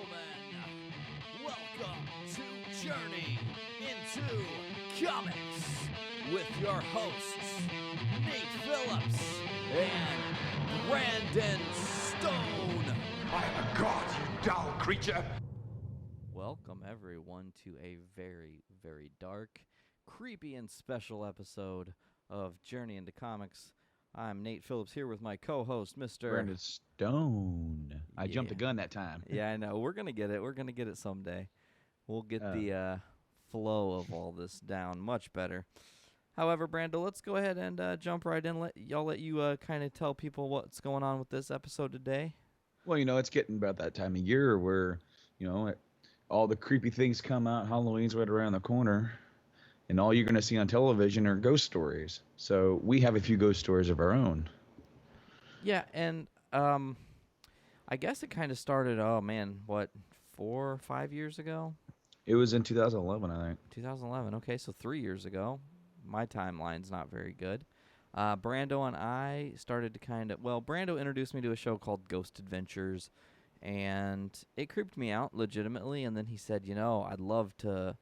gentlemen, welcome to Journey into Comics with your hosts, Nate Phillips and Brandon Stone. I am a god, you dull creature. Welcome, everyone, to a very, very dark, creepy, and special episode of Journey into Comics. I'm Nate Phillips here with my co-host, Mr. Brandon Stone. I jumped the Yeah. gun that time. Yeah, I know. We're going to get it. We're going to get it someday. We'll get the flow of all this down much better. However, Brando, let's go ahead and jump right in. Let you kind of tell people what's going on with this episode today. Well, it's getting about that time of year where, all the creepy things come out. Halloween's right around the corner. And all you're going to see on television are ghost stories. So we have a few ghost stories of our own. Yeah, and I guess it kind of started, 4 or 5 years ago? It was in 2011, I think. 2011. Okay, so 3 years ago. My timeline's not very good. Brando and I started to Brando introduced me to a show called Ghost Adventures, and it creeped me out legitimately. And then he said, I'd love to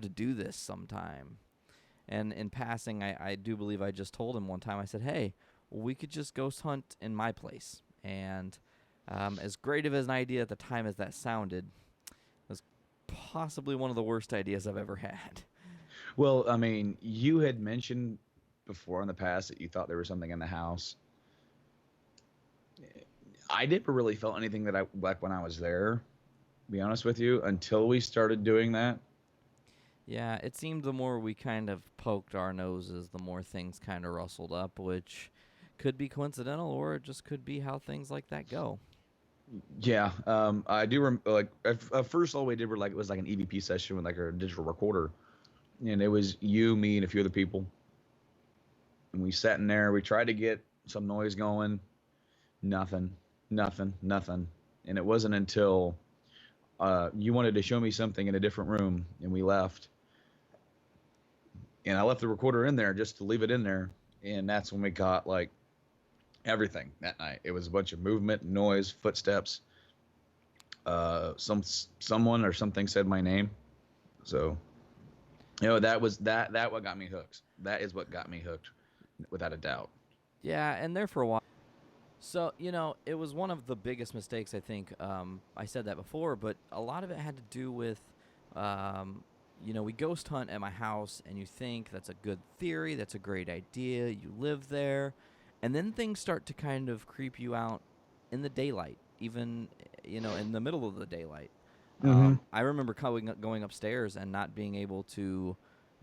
do this sometime. And in passing, I do believe I just told him one time, I said, hey, we could just ghost hunt in my place. And as great of an idea at the time as that sounded, it was possibly one of the worst ideas I've ever had. Well, I mean, you had mentioned before in the past that you thought there was something in the house. I never really felt anything that I like when I was there, to be honest with you, until we started doing that. Yeah, it seemed the more we kind of poked our noses, the more things kind of rustled up, which could be coincidental or it just could be how things like that go. Yeah, I do remember. At first, all we did it was like an EVP session with like a digital recorder, and it was you, me, and a few other people. And we sat in there. We tried to get some noise going. Nothing. And it wasn't until you wanted to show me something in a different room, and we left. And I left the recorder in there just to leave it in there, and that's when we got like everything that night. It was a bunch of movement, noise, footsteps. Someone or something said my name. So, that what got me hooked. That is what got me hooked, without a doubt. Yeah, and there for a while. So, it was one of the biggest mistakes, I think. I said that before, but a lot of it had to do with, we ghost hunt at my house, and you think that's a good theory, that's a great idea, you live there, and then things start to kind of creep you out in the daylight, even, in the middle of the daylight. Mm-hmm. I remember going upstairs and not being able to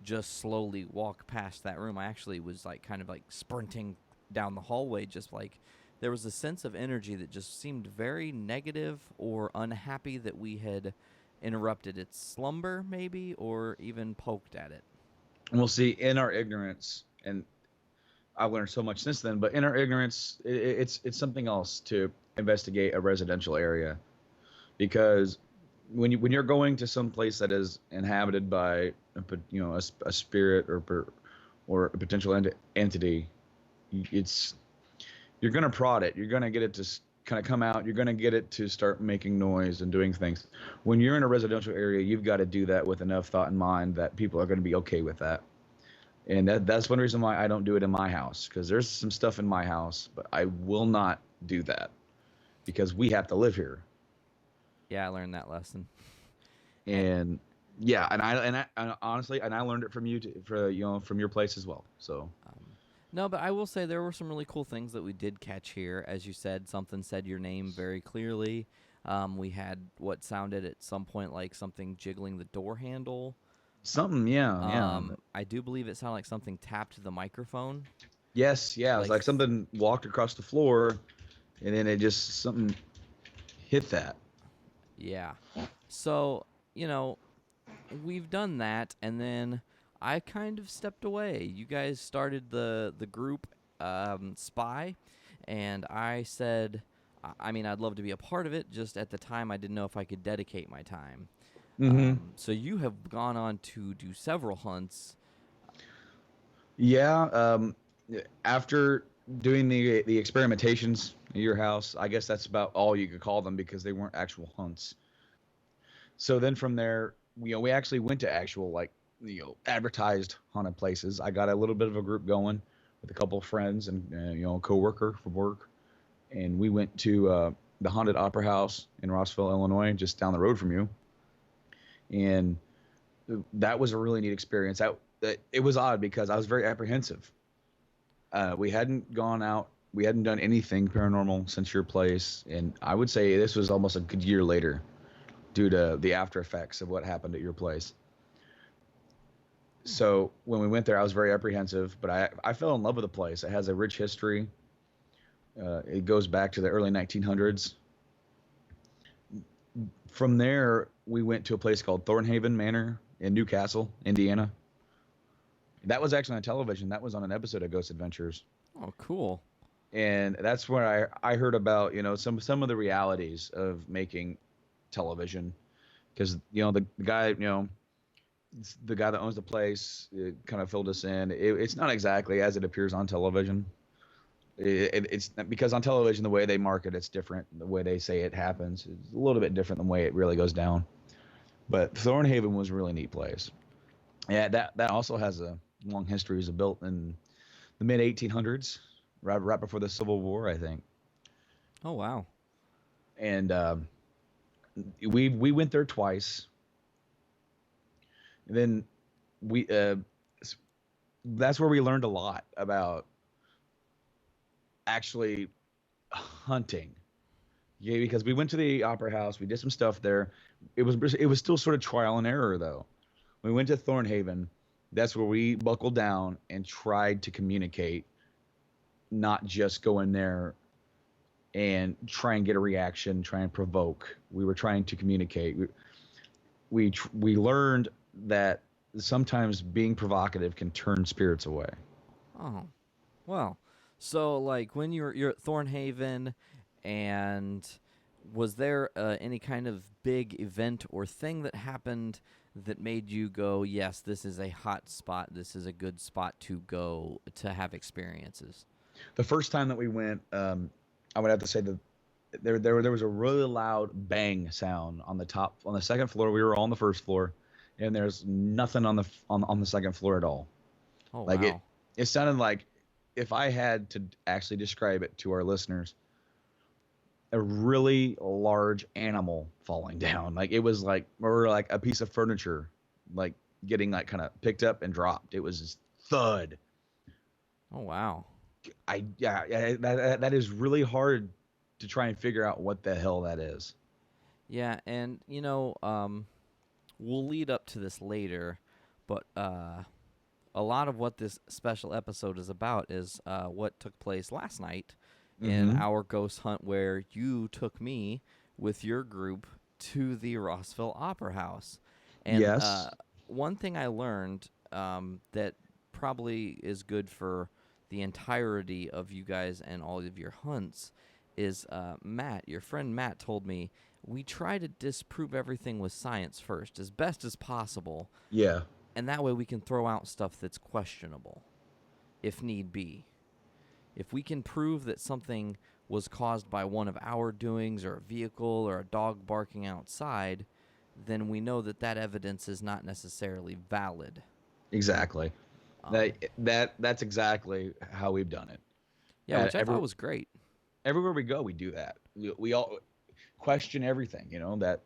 just slowly walk past that room. I actually was kind of sprinting down the hallway, just there was a sense of energy that just seemed very negative or unhappy that we had interrupted its slumber, maybe, or even poked at it. We'll see, in our ignorance, and I've learned so much since then, but in our ignorance, it's something else to investigate a residential area, because when you're going to some place that is inhabited by a spirit or a potential entity, you're going to prod it. You're going to get it to kind of come out. You're going to get it to start making noise and doing things. When you're in a residential area, you've got to do that with enough thought in mind that people are going to be okay with that. And that's one reason why I don't do it in my house, because there's some stuff in my house, but I will not do that because we have to live here. Yeah, I learned that lesson. And yeah, and I honestly, I learned it from you from your place as well. So. No, but I will say there were some really cool things that we did catch here. As you said, something said your name very clearly. We had what sounded at some point like something jiggling the door handle. Something, yeah. I do believe it sounded like something tapped the microphone. Yes, yeah. It was like something walked across the floor, and then it just something hit that. Yeah. So, we've done that, and then I kind of stepped away. You guys started the group Spy, and I said, I'd love to be a part of it. Just at the time, I didn't know if I could dedicate my time. Mm-hmm. So you have gone on to do several hunts. Yeah. After doing the experimentations at your house, I guess that's about all you could call them, because they weren't actual hunts. So then from there, we actually went to actual like advertised haunted places. I got a little bit of a group going with a couple of friends and a coworker from work, and we went to the haunted opera house in Rossville, Illinois, just down the road from you, and that was a really neat experience. That it was odd because I was very apprehensive. We hadn't gone out, we hadn't done anything paranormal since your place, and I would say this was almost a good year later due to the after effects of what happened at your place. So when we went there, I was very apprehensive, but I fell in love with the place. It has a rich history. It goes back to the early 1900s. From there, we went to a place called Thornhaven Manor in Newcastle, Indiana. That was actually on television. That was on an episode of Ghost Adventures. Oh, cool. And that's where I heard about, some of the realities of making television. Because, the guy, the guy that owns the place kind of filled us in. It's not exactly as it appears on television. It's because on television, the way they market it's different. The way they say it happens is a little bit different than the way it really goes down. But Thornhaven was a really neat place. Yeah, that also has a long history. It was built in the mid 1800s, right before the Civil War, I think. Oh, wow. And we went there twice. And then that's where we learned a lot about actually hunting. Yeah, because we went to the opera house, we did some stuff there. It was still sort of trial and error though. We went to Thornhaven. That's where we buckled down and tried to communicate, not just go in there and try and get a reaction, try and provoke. We were trying to communicate. We learned that sometimes being provocative can turn spirits away. Oh, well. So, like, when you're at Thornhaven, and was there any kind of big event or thing that happened that made you go, yes, this is a hot spot, this is a good spot to go to have experiences? The first time that we went, I would have to say that there was a really loud bang sound on the second floor. We were all on the first floor, and there's nothing on the second floor at all. Oh, Like wow. it sounded like, if I had to actually describe it to our listeners, a really large animal falling down. Like it was like, or like a piece of furniture, like getting like kind of picked up and dropped. It was just thud. Oh, wow. Yeah, that is really hard to try and figure out what the hell that is. Yeah, and, we'll lead up to this later, but a lot of what this special episode is about is what took place last night in our ghost hunt, where you took me with your group to the Rossville Opera House. And Yes. one thing I learned that probably is good for the entirety of you guys and all of your hunts is Matt, your friend Matt, told me we try to disprove everything with science first as best as possible. Yeah. And that way we can throw out stuff that's questionable, if need be. If we can prove that something was caused by one of our doings or a vehicle or a dog barking outside, then we know that evidence is not necessarily valid. Exactly. That's exactly how we've done it. Yeah, which I thought was great. Everywhere we go, we do that. We all question everything, that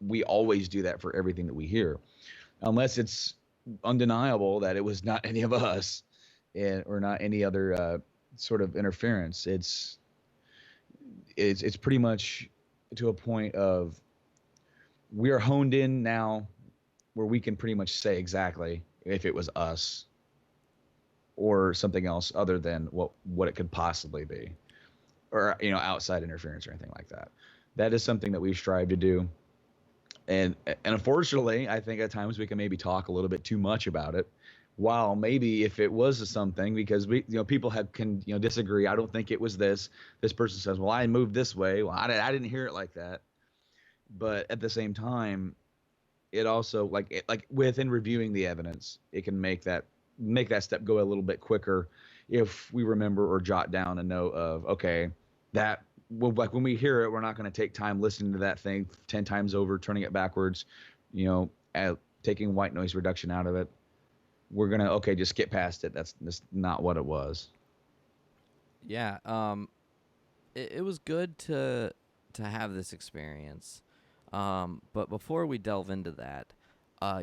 we always do that for everything that we hear. Unless it's undeniable that it was not any of us, or not any other sort of interference. It's pretty much to a point of we are honed in now, where we can pretty much say exactly if it was us or something else other than what it could possibly be, or outside interference or anything like that. That is something that we strive to do. And unfortunately, I think at times we can maybe talk a little bit too much about it. While maybe if it was something, because people can disagree. I don't think it was this. This person says, "Well, I moved this way." Well, I didn't hear it like that. But at the same time, it also like within reviewing the evidence, it can make that step go a little bit quicker if we remember or jot down a note of, okay, that like when we hear it, we're not going to take time listening to that thing 10 times over, turning it backwards, you know, taking white noise reduction out of it. We're going to, okay, just skip past it. That's not what it was. Yeah. It was good to have this experience. But before we delve into that,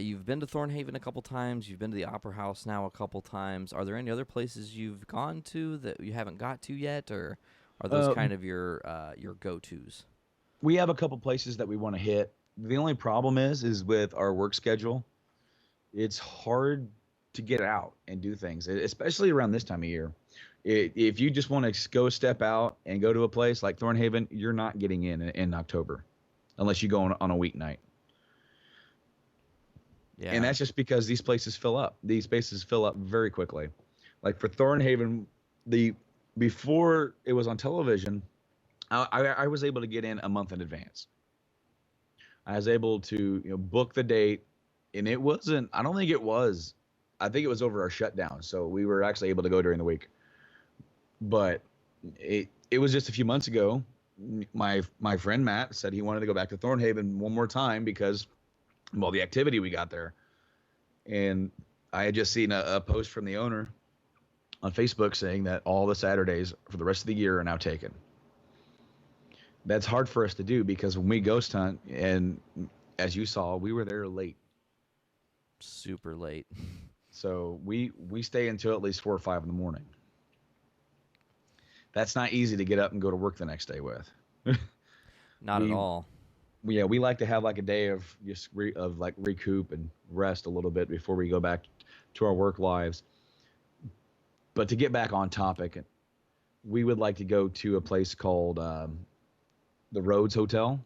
you've been to Thornhaven a couple times. You've been to the Opera House now a couple times. Are there any other places you've gone to that you haven't got to yet, or are those Uh, kind of your go-tos? we have a couple places that we want to hit. The only problem is with our work schedule. It's hard to get out and do things, especially around this time of year. If you just want to go step out and go to a place like Thornhaven, you're not getting in October unless you go on a weeknight. And Yeah. that's just because these places fill up. These spaces fill up very quickly. Like for Thornhaven, the before it was on television, I was able to get in a month in advance. I was able to book the date, and it wasn't. I don't think it was. I think it was over our shutdown, so we were actually able to go during the week. But it was just a few months ago. My friend Matt said he wanted to go back to Thornhaven one more time because well the activity we got there, and I had just seen a post from the owner on Facebook saying that all the Saturdays for the rest of the year are now taken. That's hard for us to do because when we ghost hunt, and as you saw, we were there late. Super late. So we stay until at least 4 or 5 in the morning. That's not easy to get up and go to work the next day with. Not at we all. yeah, we like to have like a day of like recoup and rest a little bit before we go back to our work lives. But to get back on topic, we would like to go to a place called the Rhodes Hotel,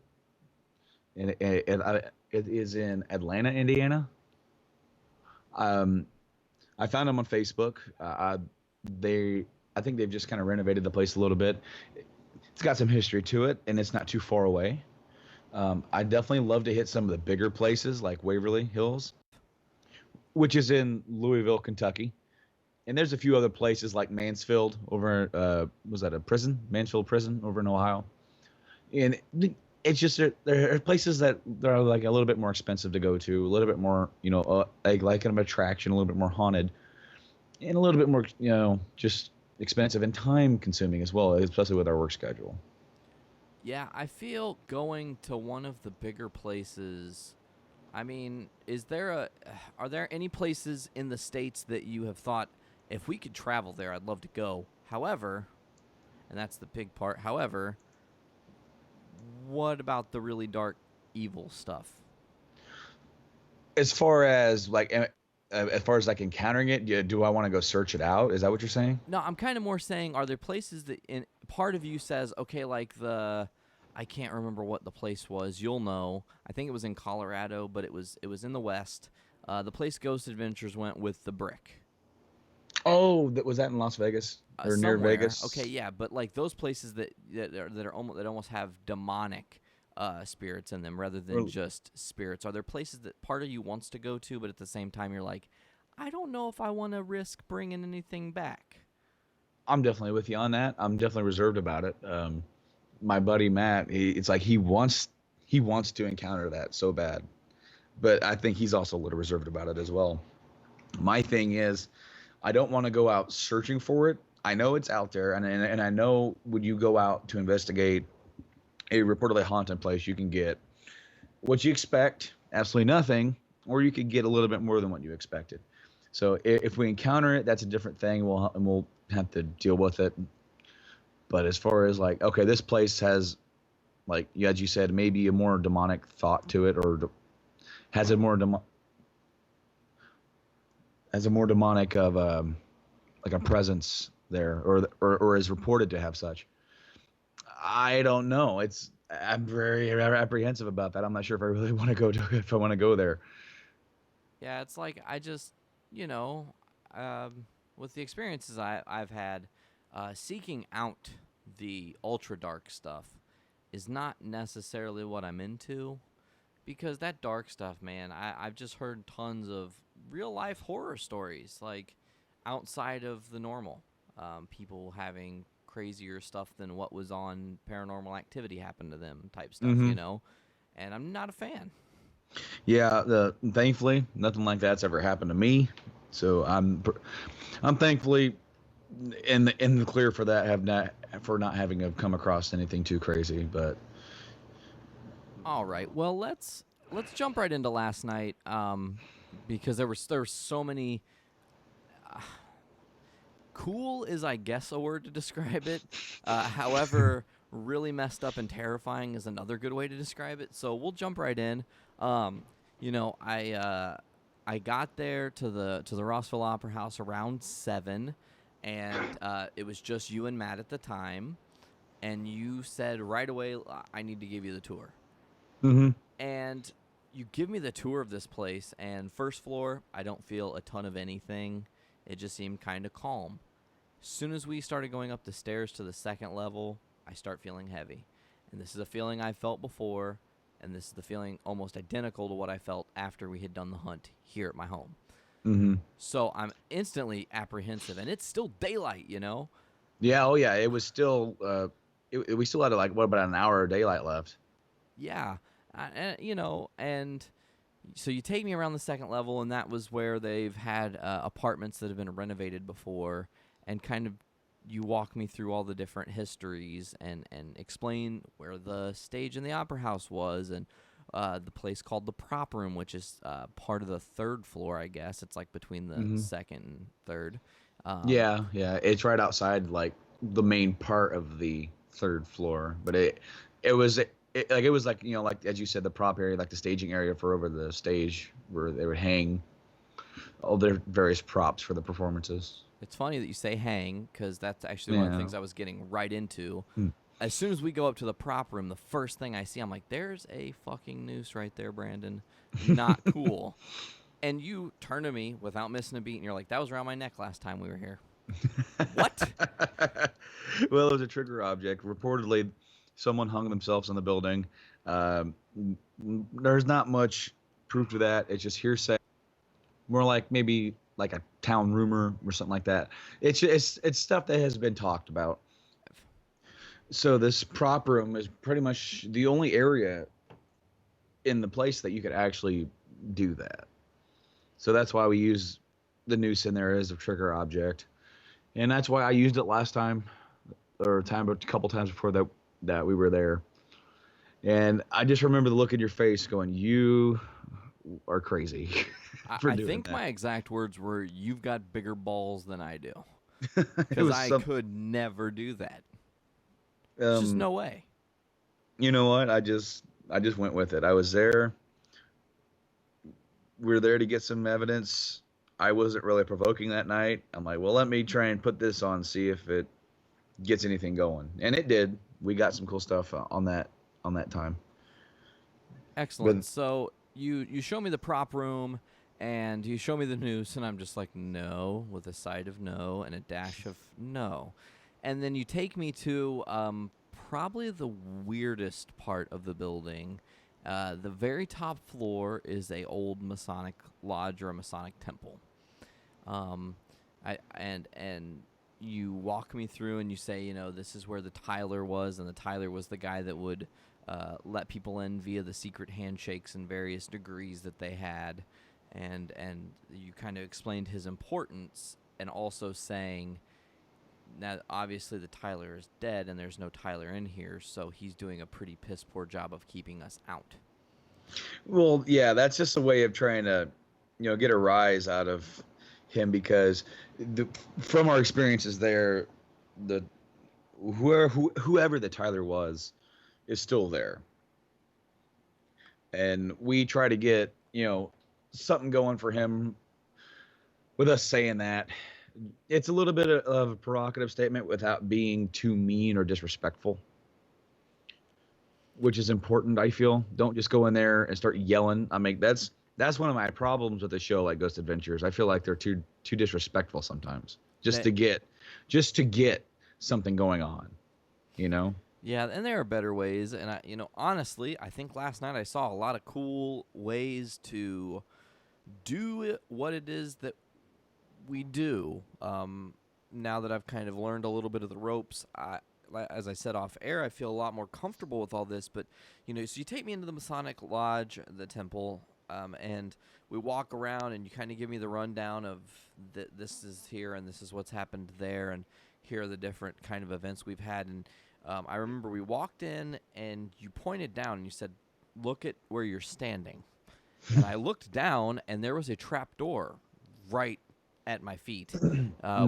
and it is in Atlanta, Indiana. Um, I found them on Facebook. They I think they've just kind of renovated the place a little bit. It's got some history to it, and it's not too far away. I definitely love to hit some of the bigger places like Waverly Hills, which is in Louisville, Kentucky. And there's a few other places like Mansfield over, was that a prison? Mansfield Prison over in Ohio. And it's just there are places that are like a little bit more expensive to go to, a little bit more, like an attraction, a little bit more haunted, and a little bit more, just expensive and time consuming as well, especially with our work schedule. Yeah, I feel going to one of the bigger places. I mean, are there any places in the States that you have thought, if we could travel there, I'd love to go? However, and that's the big part, however, what about the really dark, evil stuff? As far as like encountering it, do I want to go search it out? Is that what you're saying? No, I'm kind of more saying, are there places that in part of you says, okay, like I can't remember what the place was. You'll know. I think it was in Colorado, but it was in the West. The place Ghost Adventures went with the brick. Oh, was that in Las Vegas or near Somewhere. Vegas? Okay, yeah, but like those places that almost have demonic spirits in them rather than Or- just spirits. Are there places that part of you wants to go to, but at the same time you're like, I don't know if I want to risk bringing anything back. I'm definitely with you on that. I'm definitely reserved about it. My buddy Matt, it's like he wants to encounter that so bad, but I think he's also a little reserved about it as well. My thing is, I don't want to go out searching for it. I know it's out there, and I know when you go out to investigate a reportedly haunted place, you can get what you expect, absolutely nothing, or you could get a little bit more than what you expected. So if we encounter it, that's a different thing. We'll have to deal with it. But as far as like, okay, this place has, like, as you said, maybe a more demonic thought to it, or has a more demonic of like a presence there, or is reported to have such. I don't know. I'm very apprehensive about that. I'm not sure if I really want to if I want to go there. Yeah, it's like I just, you know, with the experiences I've had, seeking out the ultra dark stuff is not necessarily what I'm into because that dark stuff, man, I've just heard tons of real life horror stories, like outside of the normal. People having crazier stuff than what was on Paranormal Activity happened to them type stuff, Mm-hmm. you know? And I'm not a fan. Yeah, thankfully nothing like that's ever happened to me. So I'm thankfully in the clear for that, for not having have come across anything too crazy. But All right. Well, let's jump right into last night because there were so many cool is, I guess, a word to describe it. However, really messed up and terrifying is another good way to describe it. So we'll jump right in. Um, I got there to the Rossville Opera House around 7, and it was just you and Matt at the time. And you said right away, I need to give you the tour. mm-hmm. And you give me the tour of this place, and first floor, I don't feel a ton of anything. It just seemed kind of calm. As soon as we started going up the stairs to the second level, I start feeling heavy. And this is a feeling I felt before, and this is the feeling almost identical to what I felt after we had done the hunt here at my home. Mm-hmm. So I'm instantly apprehensive, and it's still daylight, you know? Yeah, oh yeah, it was still we still had like what about an hour of daylight left. Yeah. And so you take me around the second level, and that was where they've had apartments that have been renovated before, and kind of you walk me through all the different histories and explain where the stage in the Opera House was, and the place called the Prop Room, which is part of the third floor, I guess. It's like between the Mm-hmm. second and third. Yeah, it's right outside like the main part of the third floor, but it was like it was like like as you said the prop area, like the staging area for over the stage where they would hang all their various props for the performances. It's funny that you say hang, because that's actually one of the Yeah. things I was getting right into. Hmm. As soon as we go up to the prop room, the first thing I see, I'm like, there's a fucking noose right there, Brandon. Not cool. And you turn to me without missing a beat, and you're like, that was around my neck last time we were here. What? Well, it was a trigger object. Reportedly, someone hung themselves in the building. There's not much proof to that. It's just hearsay. More like maybe like a town rumor or something like that. It's stuff that has been talked about. So this prop room is pretty much the only area in the place that you could actually do that. So that's why we use the noose in there as a trigger object, and that's why I used it last time, or a couple times before that we were there. And I just remember the look in your face, going, "You are crazy for I doing think that." my exact words were, you've got bigger balls than I do. It Because was I some. could never do that. There's just no way. You know what? I just went with it. I was there. We were there to get some evidence. I wasn't really provoking that night. I'm like, well, let me try and put this on, see if it gets anything going, and it did. We got some cool stuff on that time. Excellent. But So you show me the prop room, and you show me the noose, and I'm just like, no, with a side of no and a dash of no. And then you take me to probably the weirdest part of the building. The very top floor is a old Masonic lodge or a Masonic temple. And you walk me through, and you say, this is where the Tyler was, and the Tyler was the guy that would let people in via the secret handshakes in various degrees that they had, and you kind of explained his importance, and also saying, now obviously the Tyler is dead, and there's no Tyler in here, so he's doing a pretty piss poor job of keeping us out. well, yeah, that's just a way of trying to, get a rise out of him because from our experiences there, the whoever the Tyler was is still there, and we try to get something going for him with us saying that. It's a little bit of a provocative statement without being too mean or disrespectful, which is important. I feel don't just go in there and start yelling. I mean, that's one of my problems with a show like Ghost Adventures. I feel like they're too disrespectful sometimes, just That to get something going on, you know. Yeah, and there are better ways, and honestly, I think last night I saw a lot of cool ways to do what it is that we do. now that I've kind of learned a little bit of the ropes, as I said off air, I feel a lot more comfortable with all this. But, so you take me into the Masonic Lodge, the temple, and we walk around, and you kind of give me the rundown of this is here, and this is what's happened there, and here are the different kind of events we've had. And I remember we walked in, and you pointed down, and you said, look at where you're standing. And I looked down, and there was a trap door right at my feet,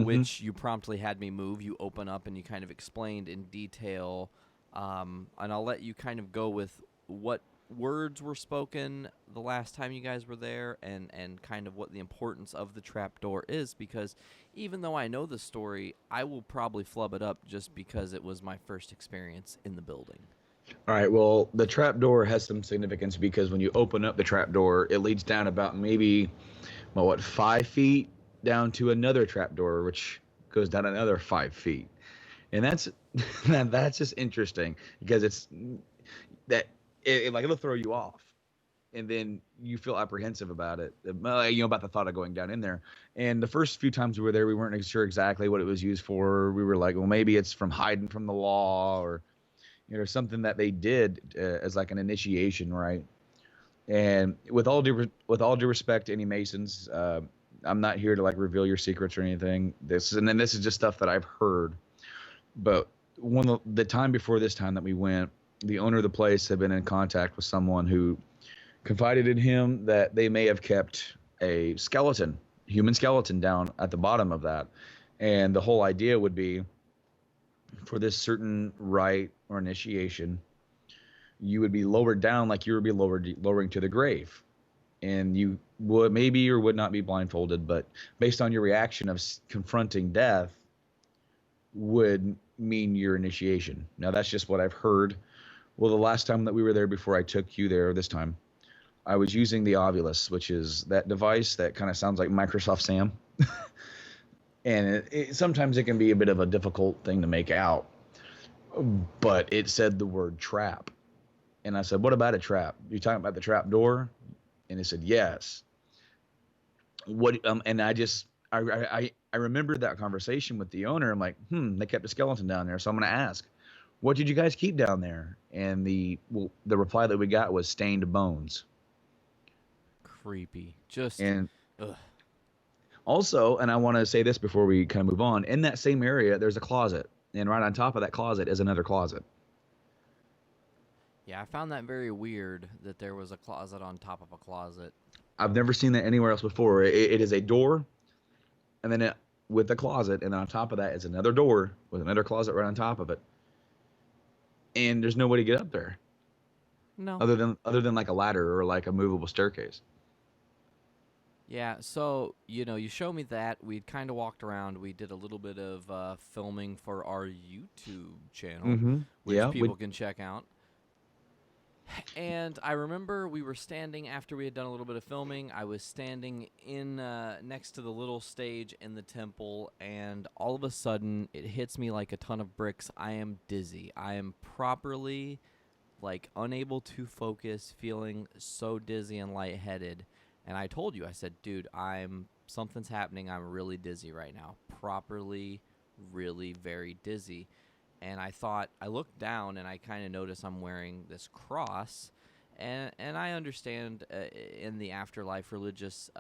which you promptly had me move. You open up, and you kind of explained in detail, and I'll let you kind of go with what words were spoken the last time you guys were there, and kind of what the importance of the trap door is, because even though I know the story, I will probably flub it up just because it was my first experience in the building. All right, well, the trap door has some significance because when you open up the trap door, it leads down about maybe, 5 feet down to another trap door, which goes down another 5 feet. And that's just interesting because it's that it'll throw you off. And then you feel apprehensive about it, about the thought of going down in there. And the first few times we were there, we weren't sure exactly what it was used for. We were like, well, maybe it's from hiding from the law, or something that they did as like an initiation, right? And with all due respect to any Masons, I'm not here to like reveal your secrets or anything. This is just stuff that I've heard. But the time before this time that we went, the owner of the place had been in contact with someone who confided in him that they may have kept a human skeleton down at the bottom of that. And the whole idea would be, for this certain rite or initiation, you would be lowered down like you would be lowering to the grave. And you would maybe or would not be blindfolded, but based on your reaction of confronting death would mean your initiation. Now, that's just what I've heard. Well, the last time that we were there before I took you there this time, I was using the Ovilus, which is that device that kind of sounds like Microsoft Sam. And sometimes it can be a bit of a difficult thing to make out. But it said the word trap. And I said, what about a trap? You talking about the trap door? And it said, yes. And I remembered that conversation with the owner. I'm like, they kept a skeleton down there. So I'm going to ask, what did you guys keep down there? And the reply that we got was stained bones. Creepy. Ugh. Also, and I want to say this before we kind of move on, in that same area, there's a closet. And right on top of that closet is another closet. Yeah, I found that very weird that there was a closet on top of a closet. I've never seen that anywhere else before. It is a door, and then with a closet, and on top of that is another door with another closet right on top of it. And there's no way to get up there. No. Other than like a ladder or like a movable staircase. Yeah, so, you show me that. We'd kind of walked around. We did a little bit of filming for our YouTube channel, which people can check out. And I remember we were standing after we had done a little bit of filming. I was standing in next to the little stage in the temple, and all of a sudden it hits me like a ton of bricks. I am dizzy. I am properly, unable to focus, feeling so dizzy and lightheaded. And I told you, I said, dude, something's happening. I'm really dizzy right now. Properly, really very dizzy. And I looked down and I kind of noticed I'm wearing this cross. And I understand in the afterlife, religious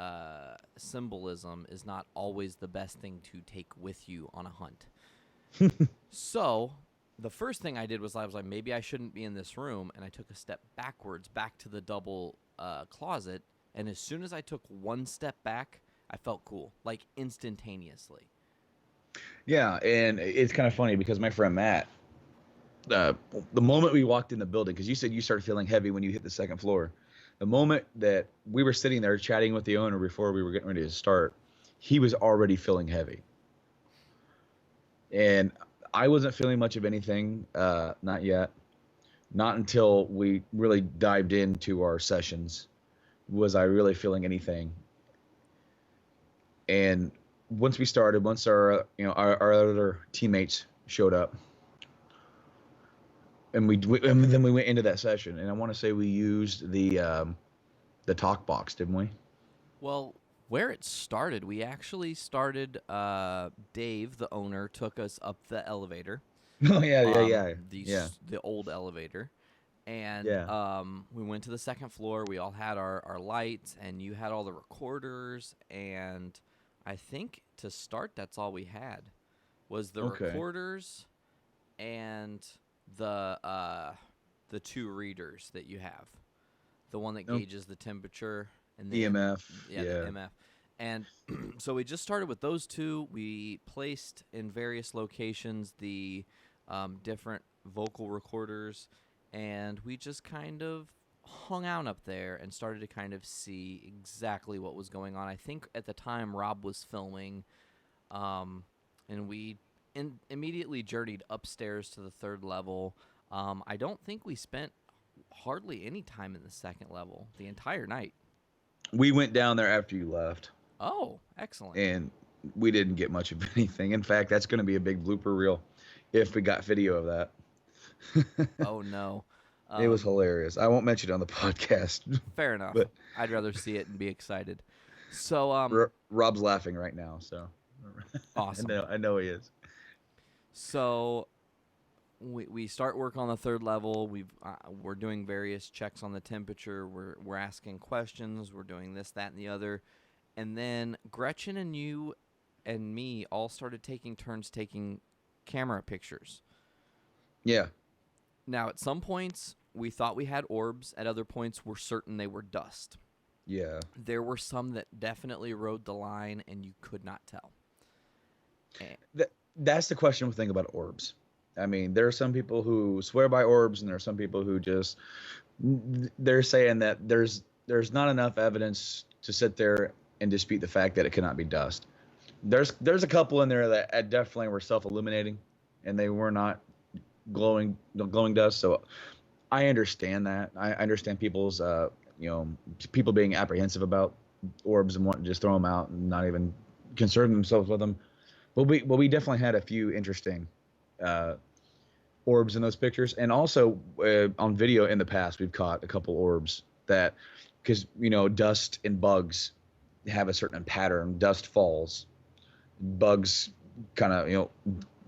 symbolism is not always the best thing to take with you on a hunt. So the first thing I did was I was like, maybe I shouldn't be in this room. And I took a step backwards, back to the double closet. And as soon as I took one step back, I felt cool, instantaneously. Yeah, and it's kind of funny because my friend Matt, the moment we walked in the building, because you said you started feeling heavy when you hit the second floor. The moment that we were sitting there chatting with the owner before we were getting ready to start, he was already feeling heavy. And I wasn't feeling much of anything, not yet. Not until we really dived into our sessions was I really feeling anything. And once we started, once our other teammates showed up, and then we went into that session, and I want to say we used the talk box, didn't we? Well, Where it started, we actually started. Dave, the owner, took us up the elevator. Oh yeah. The old elevator, and Yeah. we went to the second floor. We all had our lights, and you had all the recorders. And I think to start, that's all we had was the Okay. recorders and the two readers that you have, the one that Oh, gauges the temperature and the EMF. the Yeah. MF. And so we just started with those two. We placed in various locations the different vocal recorders, and we just kind of hung out up there and started to kind of see exactly what was going on. I think at the time Rob was filming, and we immediately journeyed upstairs to the third level. I don't think we spent hardly any time in the second level the entire night. We went down there after you left, Oh, excellent. and we didn't get much of anything. In fact, that's going to be a big blooper reel if we got video of that. Oh, no. It was hilarious. I won't mention it on the podcast, Fair enough. but I'd rather see it and be excited. So, Rob's laughing right now, so awesome. I know he is. So we start work on the third level. We're doing various checks on the temperature. We're asking questions. We're doing this, that, and the other. And then Gretchen and you and me all started taking turns taking camera pictures. Yeah. Now, at some points, we thought we had orbs. At other points, we're certain they were dust. Yeah. There were some that definitely rode the line, and you could not tell. That's the questionable thing about orbs. I mean, there are some people who swear by orbs, and there are some people who just they're saying that there's not enough evidence to sit there and dispute the fact that it cannot be dust. There's a couple in there that definitely were self-illuminating, and they were not glowing dust. So I understand that. I understand people's people being apprehensive about orbs and wanting to just throw them out and not even concern themselves with them. But we definitely had a few interesting orbs in those pictures, and also on video in the past we've caught a couple orbs that, because dust and bugs have a certain pattern. Dust falls, bugs kind of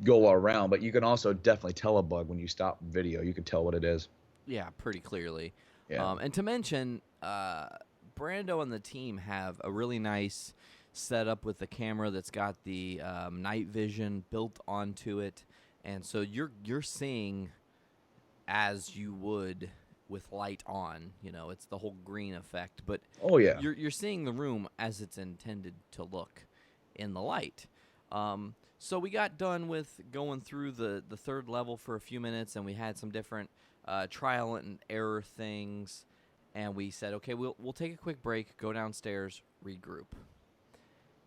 go around, but you can also definitely tell a bug when you stop video. You can tell what it is. Yeah, pretty clearly. Yeah. And to mention, Brando and the team have a really nice setup with the camera that's got the night vision built onto it, and so you're seeing as you would with light on. It's the whole green effect, but Oh yeah. you're seeing the room as it's intended to look in the light. So we got done with going through the third level for a few minutes, and we had some different trial and error things, and we said, okay, we'll take a quick break, go downstairs, regroup.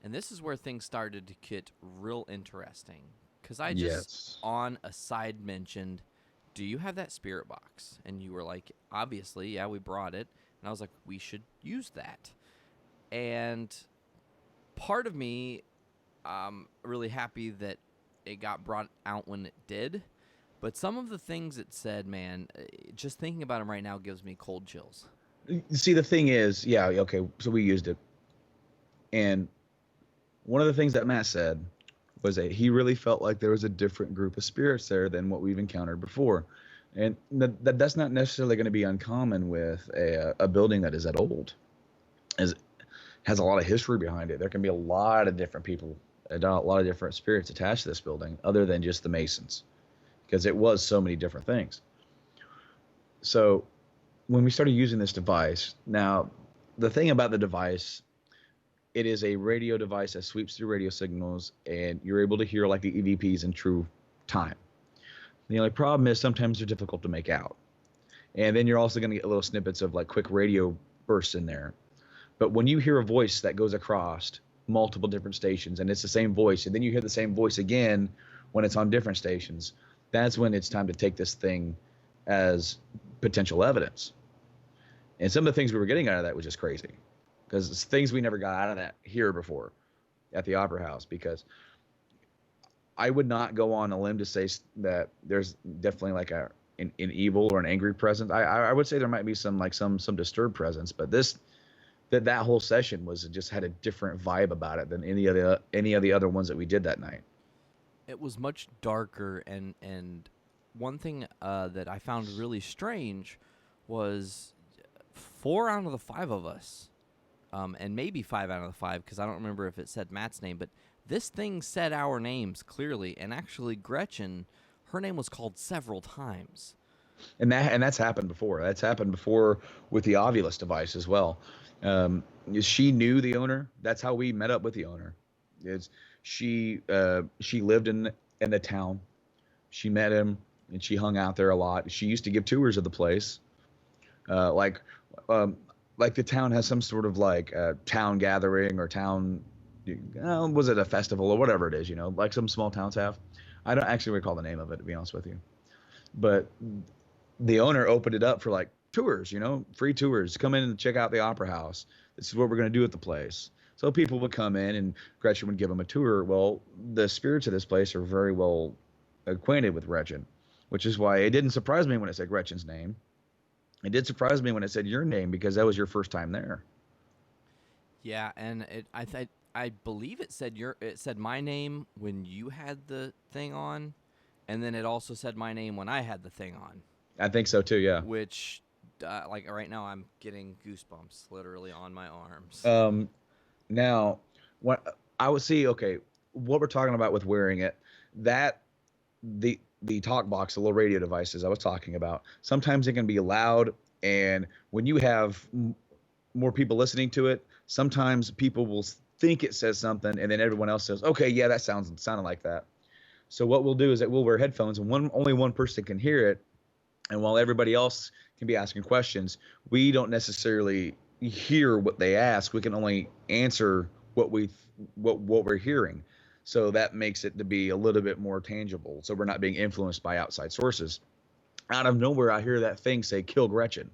And this is where things started to get real interesting, because I just on a side mentioned, do you have that spirit box? And you were like, obviously, yeah, we brought it. And I was like, we should use that. And part of me, really happy that it got brought out when it did. But some of the things it said, man, just thinking about them right now gives me cold chills. See, the thing is, yeah, okay, so we used it. And one of the things that Matt said was that he really felt like there was a different group of spirits there than what we've encountered before. And that's not necessarily going to be uncommon with a building that is that old. As has a lot of history behind it. There can be a lot of different people, a lot of different spirits attached to this building other than just the Masons, because it was so many different things. So when we started using this device, now the thing about the device, it is a radio device that sweeps through radio signals, and you're able to hear like the EVPs in true time. The only problem is sometimes they're difficult to make out. And then you're also going to get little snippets of like quick radio bursts in there. But when you hear a voice that goes across multiple different stations, and it's the same voice, and then you hear the same voice again when it's on different stations, that's when it's time to take this thing as potential evidence. And some of the things we were getting out of that was just crazy, because it's things we never got out of that here before at the Opera House. Because I would not go on a limb to say that there's definitely like an evil or an angry presence. I would say there might be some disturbed presence, but this that whole session was just had a different vibe about it than any of the other ones that we did that night. It was much darker, and one thing that I found really strange was 4 out of the 5 of us, and maybe 5 out of the 5, because I don't remember if it said Matt's name, but this thing said our names clearly, and actually Gretchen, her name was called several times. And that's happened before. That's happened before with the Ovulus device as well. She knew the owner. That's how we met up with the owner. Is she lived in the town. She met him and she hung out there a lot. She used to give tours of the place. Uh, like um, like the town has some sort of like town gathering or town was it a festival or whatever it is, like some small towns have. I don't actually recall the name of it, to be honest with you. But the owner opened it up for like tours, free tours. Come in and check out the opera house. This is what we're going to do at the place. So people would come in and Gretchen would give them a tour. Well, the spirits of this place are very well acquainted with Gretchen, which is why it didn't surprise me when it said Gretchen's name. It did surprise me when it said your name because that was your first time there. Yeah, and I believe it said my name when you had the thing on, and then it also said my name when I had the thing on. I think so too, yeah. Which, like right now, I'm getting goosebumps literally on my arms. Now, what I would see, okay, what we're talking about with wearing it, that the talk box, the little radio devices I was talking about, sometimes it can be loud, and when you have more people listening to it, sometimes people will think it says something, and then everyone else says, okay, yeah, that sounded like that. So what we'll do is that we'll wear headphones, and only one person can hear it, and while everybody else can be asking questions, we don't necessarily hear what they ask. We can only answer what we're hearing. So that makes it to be a little bit more tangible. So we're not being influenced by outside sources. Out of nowhere, I hear that thing say, "Kill Gretchen."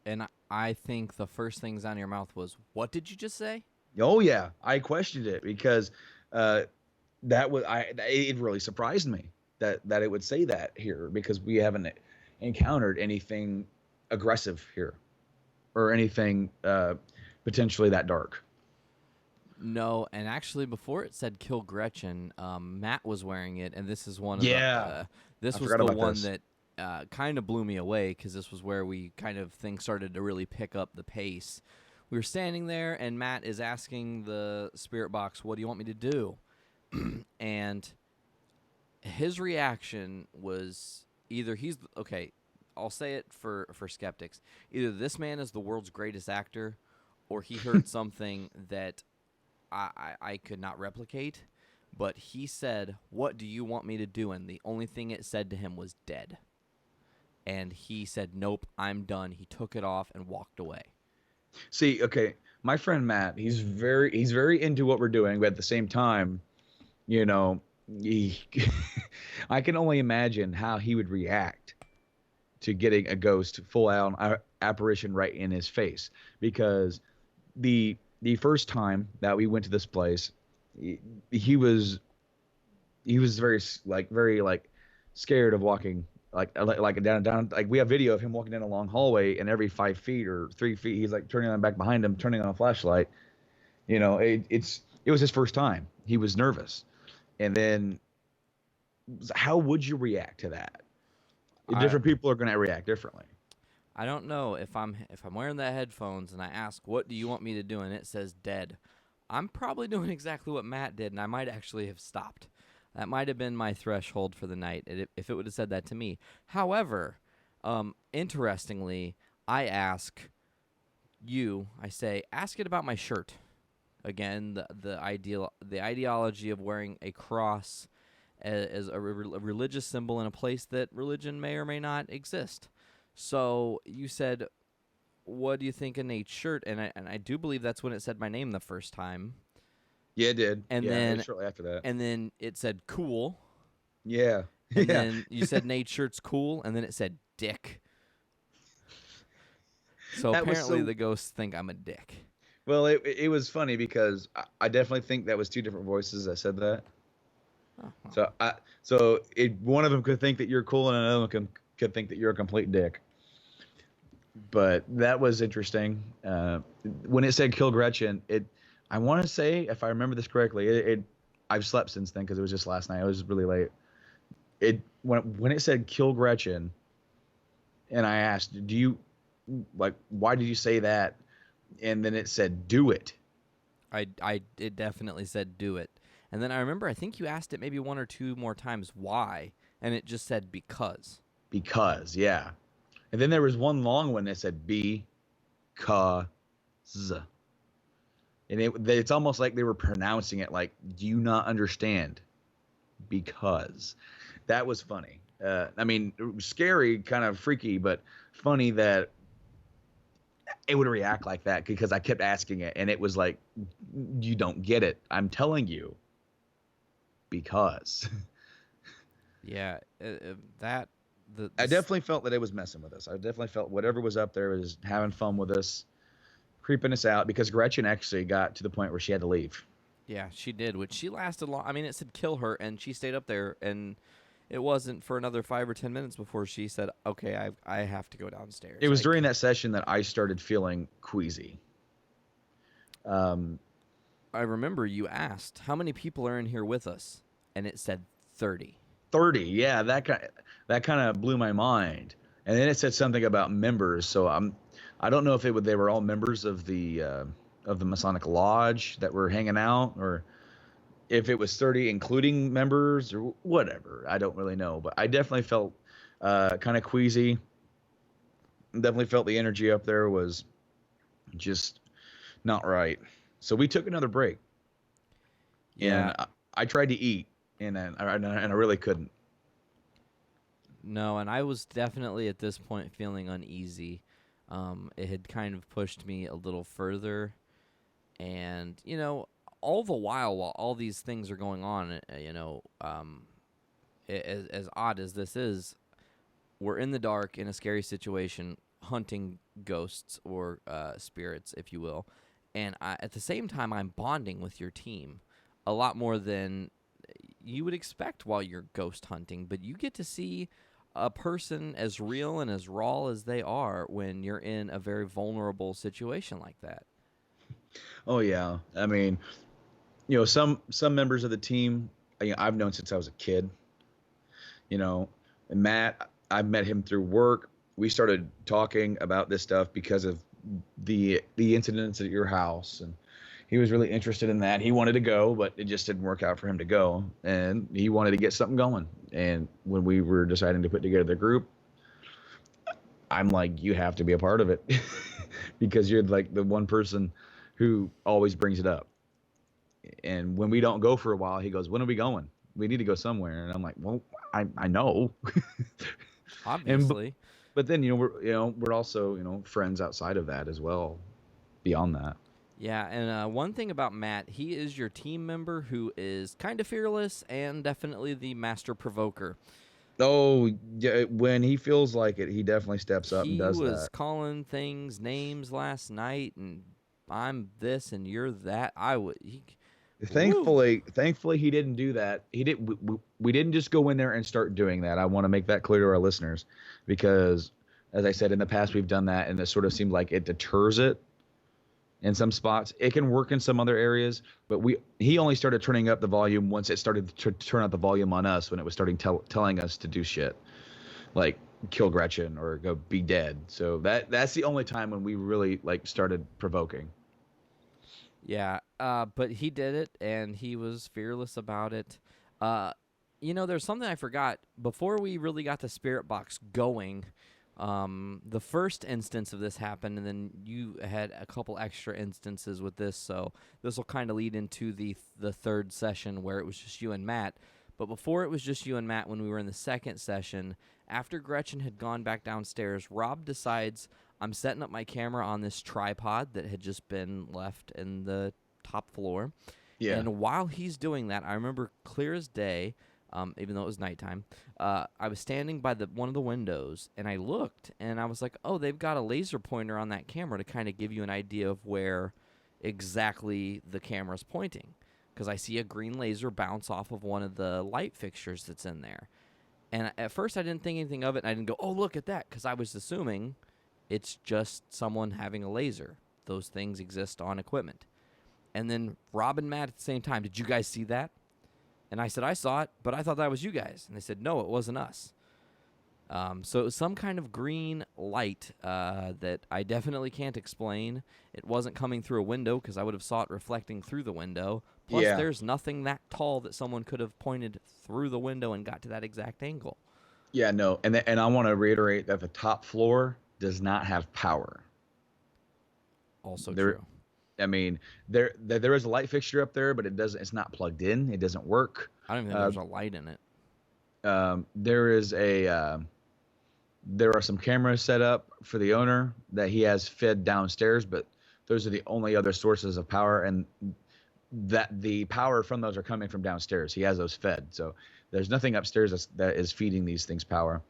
And I think the first things out of your mouth was, "What did you just say?" Oh yeah, I questioned it because it really surprised me that it would say that here because we haven't encountered anything aggressive here or anything potentially that dark. No, and actually, before it said "Kill Gretchen," Matt was wearing it, and this is one of Yeah, this I was forgot the about one this. that kind of blew me away because this was where we kind of things started to really pick up the pace. We were standing there, and Matt is asking the spirit box, "What do you want me to do?" And his reaction was either he's okay. I'll say it for skeptics. Either this man is the world's greatest actor, or he heard something that I could not replicate. But he said, "What do you want me to do?" And the only thing it said to him was "dead." And he said, "Nope, I'm done." He took it off and walked away. See, okay, my friend Matt, he's very into what we're doing, but at the same time, you know, he, I can only imagine how he would react to getting a ghost full out apparition right in his face because the first time that we went to this place, he was very scared of walking like down like we have video of him walking down a long hallway and every 5 feet or 3 feet he's like turning on back behind him, turning on a flashlight. It was his first time. He was nervous, and then how would you react to that? I Different people are going to react differently. I don't know if I'm wearing the headphones and I ask, "What do you want me to do?" and it says "dead." I'm probably doing exactly what Matt did, and I might actually have stopped. That might have been my threshold for the night if it would have said that to me. However, interestingly, I say, ask it about my shirt. Again, the ideology of wearing a cross as a religious symbol in a place that religion may or may not exist. So you said, "What do you think of Nate's shirt?" And I do believe that's when it said my name the first time. Yeah, it did. And Yeah, it then was shortly after that. and then it said "cool." Yeah. And Yeah. then you said Nate's shirt's cool, and then it said "dick." So That was apparently so the ghosts think I'm a dick. well. It was funny because I definitely think that was two different voices that said that. Oh, well. So one of them could think that you're cool, and another one could think that you're a complete dick. But that was interesting. When it said kill Gretchen, I want to say, if I remember this correctly, I've slept since then because it was just last night. It was really late. When it said kill Gretchen, and I asked, do you why did you say that? And then it said do it. It definitely said do it. And then I remember I think you asked it maybe one or two more times why, and it just said because. Because, yeah. And then there was one long one that said because. And it's almost like they were pronouncing it like, do you not understand? Because. That was funny. I mean, scary, kind of freaky, but funny that it would react like that because I kept asking it, and it was like, you don't get it. I'm telling you. Because. Yeah, I definitely felt that it was messing with us. I definitely felt whatever was up there was having fun with us, creeping us out, because Gretchen actually got to the point where she had to leave. Yeah, she did, which she lasted long. I mean, it said kill her, and she stayed up there, and it wasn't for another 5 or 10 minutes before she said, okay, I have to go downstairs. It was during that session that I started feeling queasy. I remember you asked, how many people are in here with us? And it said 30. 30, yeah, that kind of blew my mind. And then it said something about members, so I don't know if they were all members of the Masonic Lodge that were hanging out, or if it was 30 including members or whatever. I don't really know, but I definitely felt kind of queasy. Definitely felt the energy up there was just not right. So we took another break. Yeah. And I tried to eat, and I really couldn't. No, and I was definitely at this point feeling uneasy. It had kind of pushed me a little further. And, all the while all these things are going on, as odd as this is, we're in the dark in a scary situation, hunting ghosts or spirits, if you will. And at the same time, I'm bonding with your team a lot more than you would expect while you're ghost hunting. But you get to see a person as real and as raw as they are when you're in a very vulnerable situation like that. Oh yeah, I mean, some members of the team, I've known since I was a kid. And Matt, I've met him through work. We started talking about this stuff because of the incidents at your house, and he was really interested in that. He wanted to go, but it just didn't work out for him to go, and he wanted to get something going. And when we were deciding to put together the group, I'm like, you have to be a part of it because you're like the one person who always brings it up. And when we don't go for a while, he goes, when are we going? We need to go somewhere. And I'm like, well, I know. Obviously. But then, we're also, friends outside of that as well, beyond that. Yeah, and one thing about Matt, he is your team member who is kind of fearless and definitely the master provoker. Oh, yeah, when he feels like it, he definitely steps up and does that. He was calling things names last night, and I'm this and you're that. Thankfully, he didn't do that. We didn't just go in there and start doing that. I want to make that clear to our listeners, because, as I said, in the past we've done that, and it sort of seemed like it deters it in some spots. It can work in some other areas, but he only started turning up the volume once it started to turn up the volume on us, when it was starting telling us to do shit like kill Gretchen or go be dead. So that's the only time when we really started provoking. Yeah, but he did it, and he was fearless about it. There's something I forgot. Before we really got the spirit box going, the first instance of this happened, and then you had a couple extra instances with this, so this will kind of lead into the third session where it was just you and Matt. But before it was just you and Matt, when we were in the second session, after Gretchen had gone back downstairs, Rob decides, I'm setting up my camera on this tripod that had just been left in the top floor. Yeah. And while he's doing that, I remember clear as day, even though it was nighttime, I was standing by one of the windows, and I looked, and I was like, oh, they've got a laser pointer on that camera to kind of give you an idea of where exactly the camera's pointing, because I see a green laser bounce off of one of the light fixtures that's in there. And at first I didn't think anything of it, and I didn't go, oh, look at that, because I was assuming It's just someone having a laser. Those things exist on equipment. And then Rob and Matt at the same time, did you guys see that? And I said, I saw it, but I thought that was you guys. And they said, no, it wasn't us. So it was some kind of green light that I definitely can't explain. It wasn't coming through a window because I would have saw it reflecting through the window. Plus, Yeah. there's nothing that tall that someone could have pointed through the window and got to that exact angle. Yeah, no, and I want to reiterate that the top floor does not have power. Also There, true. I mean, there is a light fixture up there, but it doesn't. It's not plugged in. It doesn't work. I don't even think there's a light in it. There is there are some cameras set up for the owner that he has fed downstairs, but those are the only other sources of power, and that the power from those are coming from downstairs. He has those fed, so there's nothing upstairs that is feeding these things power.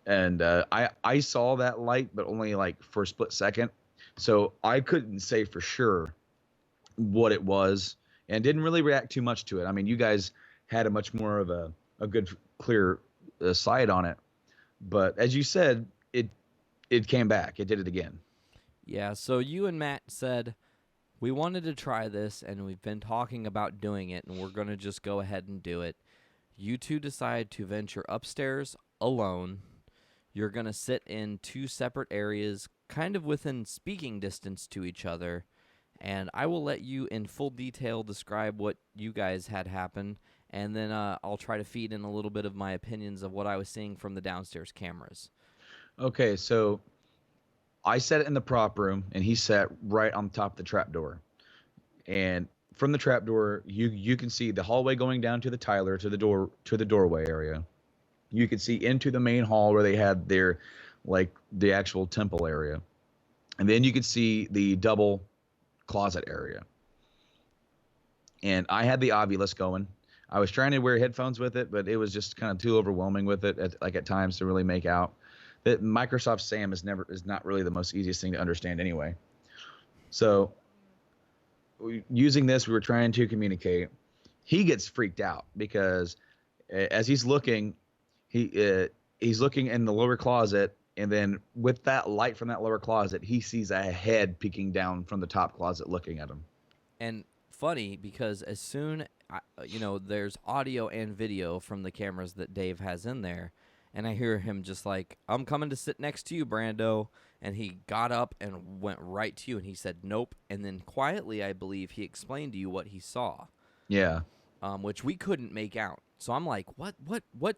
And I saw that light, but only like for a split second, so I couldn't say for sure what it was, and didn't really react too much to it. I mean, you guys had a much more of a good, clear sight on it, but as you said, it came back. It did it again. Yeah, so you and Matt said, we wanted to try this, and we've been talking about doing it, and we're going to just go ahead and do it. You two decide to venture upstairs alone. You're going to sit in two separate areas, kind of within speaking distance to each other, and I will let you in full detail describe what you guys had happen, and then I'll try to feed in a little bit of my opinions of what I was seeing from the downstairs cameras. Okay, so I sat in the prop room, and he sat right on top of the trapdoor. And from the trapdoor, you can see the hallway going down to the Tyler to the doorway area. You could see into the main hall where they had their, like, the actual temple area, and then you could see the double closet area. And I had the Ovilus going. I was trying to wear headphones with it, but it was just kind of too overwhelming with it, at times, to really make out. That Microsoft SAM is not really the most easiest thing to understand anyway. So using this, we were trying to communicate. He gets freaked out because as he's looking, he's looking in the lower closet, and then with that light from that lower closet, he sees a head peeking down from the top closet looking at him. And funny, because as soon, there's audio and video from the cameras that Dave has in there, and I hear him just like, I'm coming to sit next to you, Brando. And he got up and went right to you, and he said, nope. And then quietly, I believe, he explained to you what he saw. Yeah. Which we couldn't make out. So I'm like, what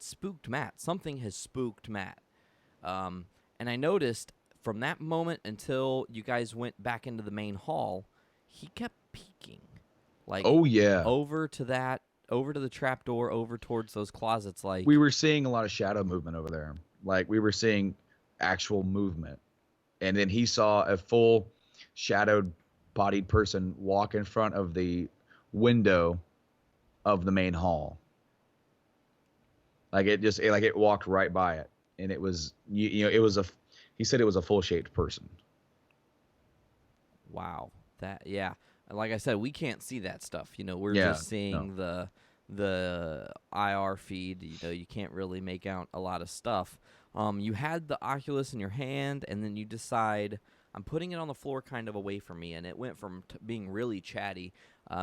spooked Matt? Something has spooked Matt. And I noticed from that moment until you guys went back into the main hall, he kept peeking. Like, oh yeah, over to the trapdoor, over towards those closets. Like, we were seeing a lot of shadow movement over there. Like, we were seeing actual movement. And then he saw a full shadowed bodied person walk in front of the window of the main hall. Like, it walked right by it. And it was, he said it was a full shaped person. Wow. Yeah. Like I said, we can't see that stuff. We're Yeah, just seeing the IR feed. You can't really make out a lot of stuff. You had the Oculus in your hand, and then you decide, I'm putting it on the floor kind of away from me, and it went from being really chatty.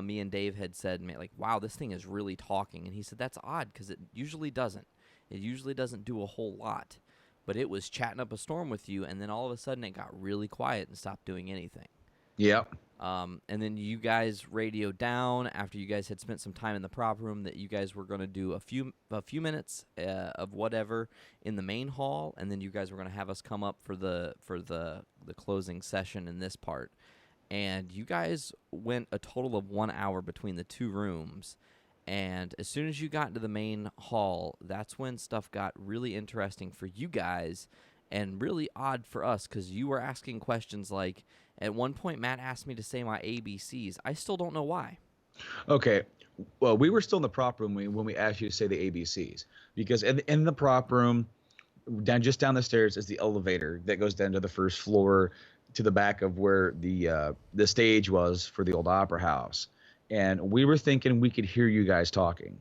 Me and Dave had said, like, wow, this thing is really talking. And he said, that's odd, because it usually doesn't. It usually doesn't do a whole lot. But it was chatting up a storm with you, and then all of a sudden it got really quiet and stopped doing anything. Yep. And then you guys radioed down after you guys had spent some time in the prop room that you guys were going to do a few minutes of whatever in the main hall, and then you guys were going to have us come up for the closing session in this part. And you guys went a total of 1 hour between the two rooms. And as soon as you got into the main hall, that's when stuff got really interesting for you guys and really odd for us, because you were asking questions like, at one point, Matt asked me to say my ABCs. I still don't know why. Okay. Well, we were still in the prop room when we asked you to say the ABCs, because in the prop room, just down the stairs is the elevator that goes down to the first floor to the back of where the stage was for the old opera house. And we were thinking we could hear you guys talking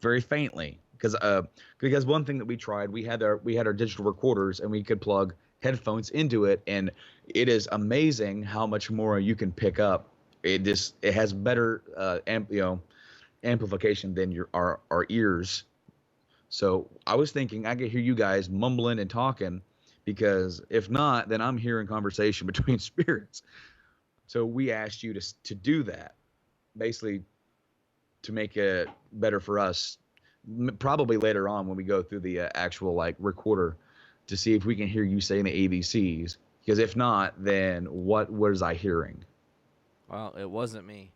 very faintly, because one thing that we tried, we had our digital recorders, and we could plug headphones into it, and it is amazing how much more you can pick up. It has better amplification than our ears. So I was thinking I could hear you guys mumbling and talking, because if not, then I'm hearing conversation between spirits. So we asked you to do that, basically to make it better for us, probably later on when we go through the actual like recorder, to see if we can hear you saying the ABCs. Because if not, then what was I hearing? Well, it wasn't me.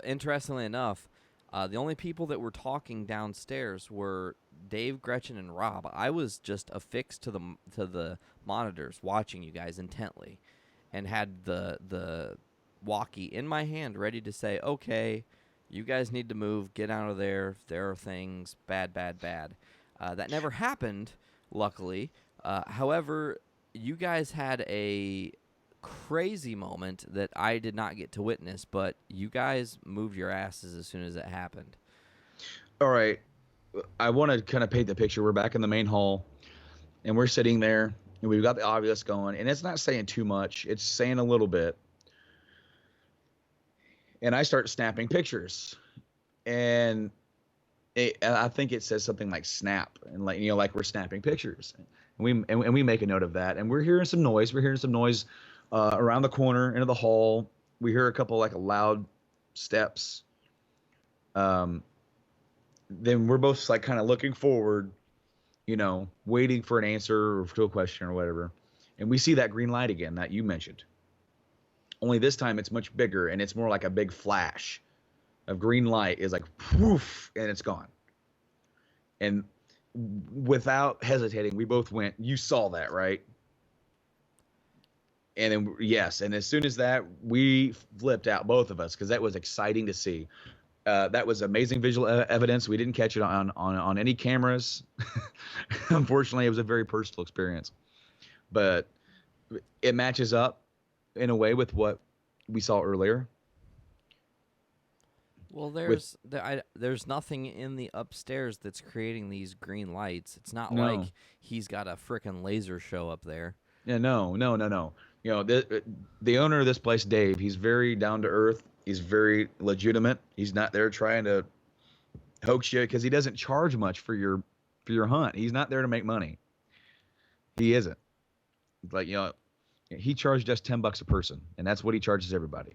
Interestingly enough, the only people that were talking downstairs were Dave, Gretchen, and Rob. I was just affixed to the monitors, watching you guys intently, and had the walkie in my hand, ready to say, "Okay, you guys need to move. Get out of there. There are things bad, bad, bad." That never happened, luckily. However, you guys had a crazy moment that I did not get to witness, but you guys moved your asses as soon as it happened. All right, I want to kind of paint the picture. We're back in the main hall, and we're sitting there, and we've got the obvious going, and it's not saying too much. It's saying a little bit. And I start snapping pictures, and I think it says something like snap, and like we're snapping pictures, and we make a note of that, and we're hearing some noise. We're hearing some noise around the corner into the hall. We hear a couple like loud steps. Then we're both like kind of looking forward, waiting for an answer or to a question or whatever, and we see that green light again that you mentioned. Only this time it's much bigger, and it's more like a big flash of green light is like poof, and it's gone. And without hesitating, we both went, "You saw that, right?" And then yes, and as soon as that, we flipped out, both of us, because that was exciting to see. That was amazing visual evidence. We didn't catch it on any cameras. Unfortunately, it was a very personal experience, but it matches up in a way with what we saw earlier. Well, there's nothing in the upstairs that's creating these green lights. It's not No. like he's got a frickin' laser show up there. Yeah, no. The owner of this place, Dave, he's very down to earth. He's very legitimate. He's not there trying to hoax you, because he doesn't charge much for your hunt. He's not there to make money. He isn't. Like, he charged us $10 a person, and that's what he charges everybody.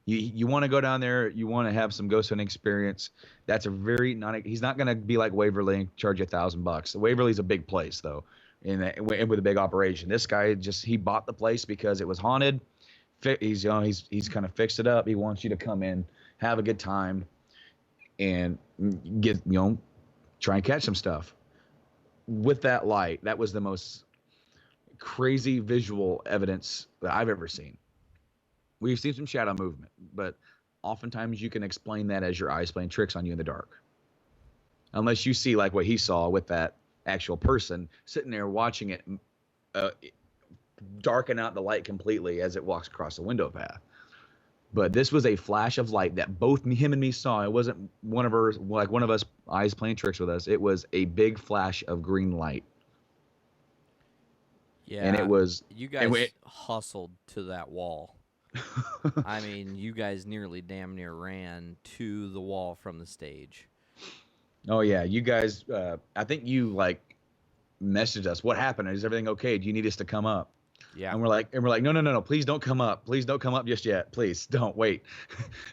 You want to go down there, you want to have some ghost hunting experience. That's he's not going to be like Waverly and charge you $1,000. Waverly's a big place though, and with a big operation. This guy he bought the place because it was haunted. He's kind of fixed it up. He wants you to come in, have a good time, and get try and catch some stuff. With that light, that was the most crazy visual evidence that I've ever seen. We've seen some shadow movement, but oftentimes you can explain that as your eyes playing tricks on you in the dark. Unless you see like what he saw with that actual person sitting there watching it darken out the light completely as it walks across the window path. But this was a flash of light that both him and me saw. It wasn't one of us eyes playing tricks with us. It was a big flash of green light. Yeah, and it was you guys hustled to that wall. I mean, you guys nearly damn near ran to the wall from the stage. Oh yeah, you guys. I think you messaged us. What happened? Is everything okay? Do you need us to come up? Yeah. And we're like, no, please don't come up. Please don't come up just yet. Please don't wait,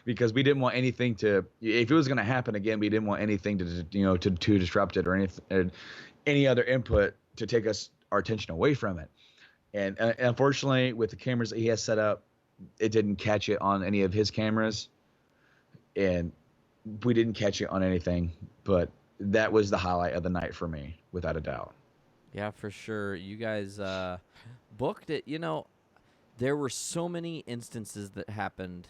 because we didn't want anything to. If it was going to happen again, we didn't want anything to disrupt it, or any other input to take our attention away from it. And unfortunately, with the cameras that he has set up, it didn't catch it on any of his cameras, and we didn't catch it on anything. But that was the highlight of the night for me, without a doubt. Yeah, for sure. You guys booked it. There were so many instances that happened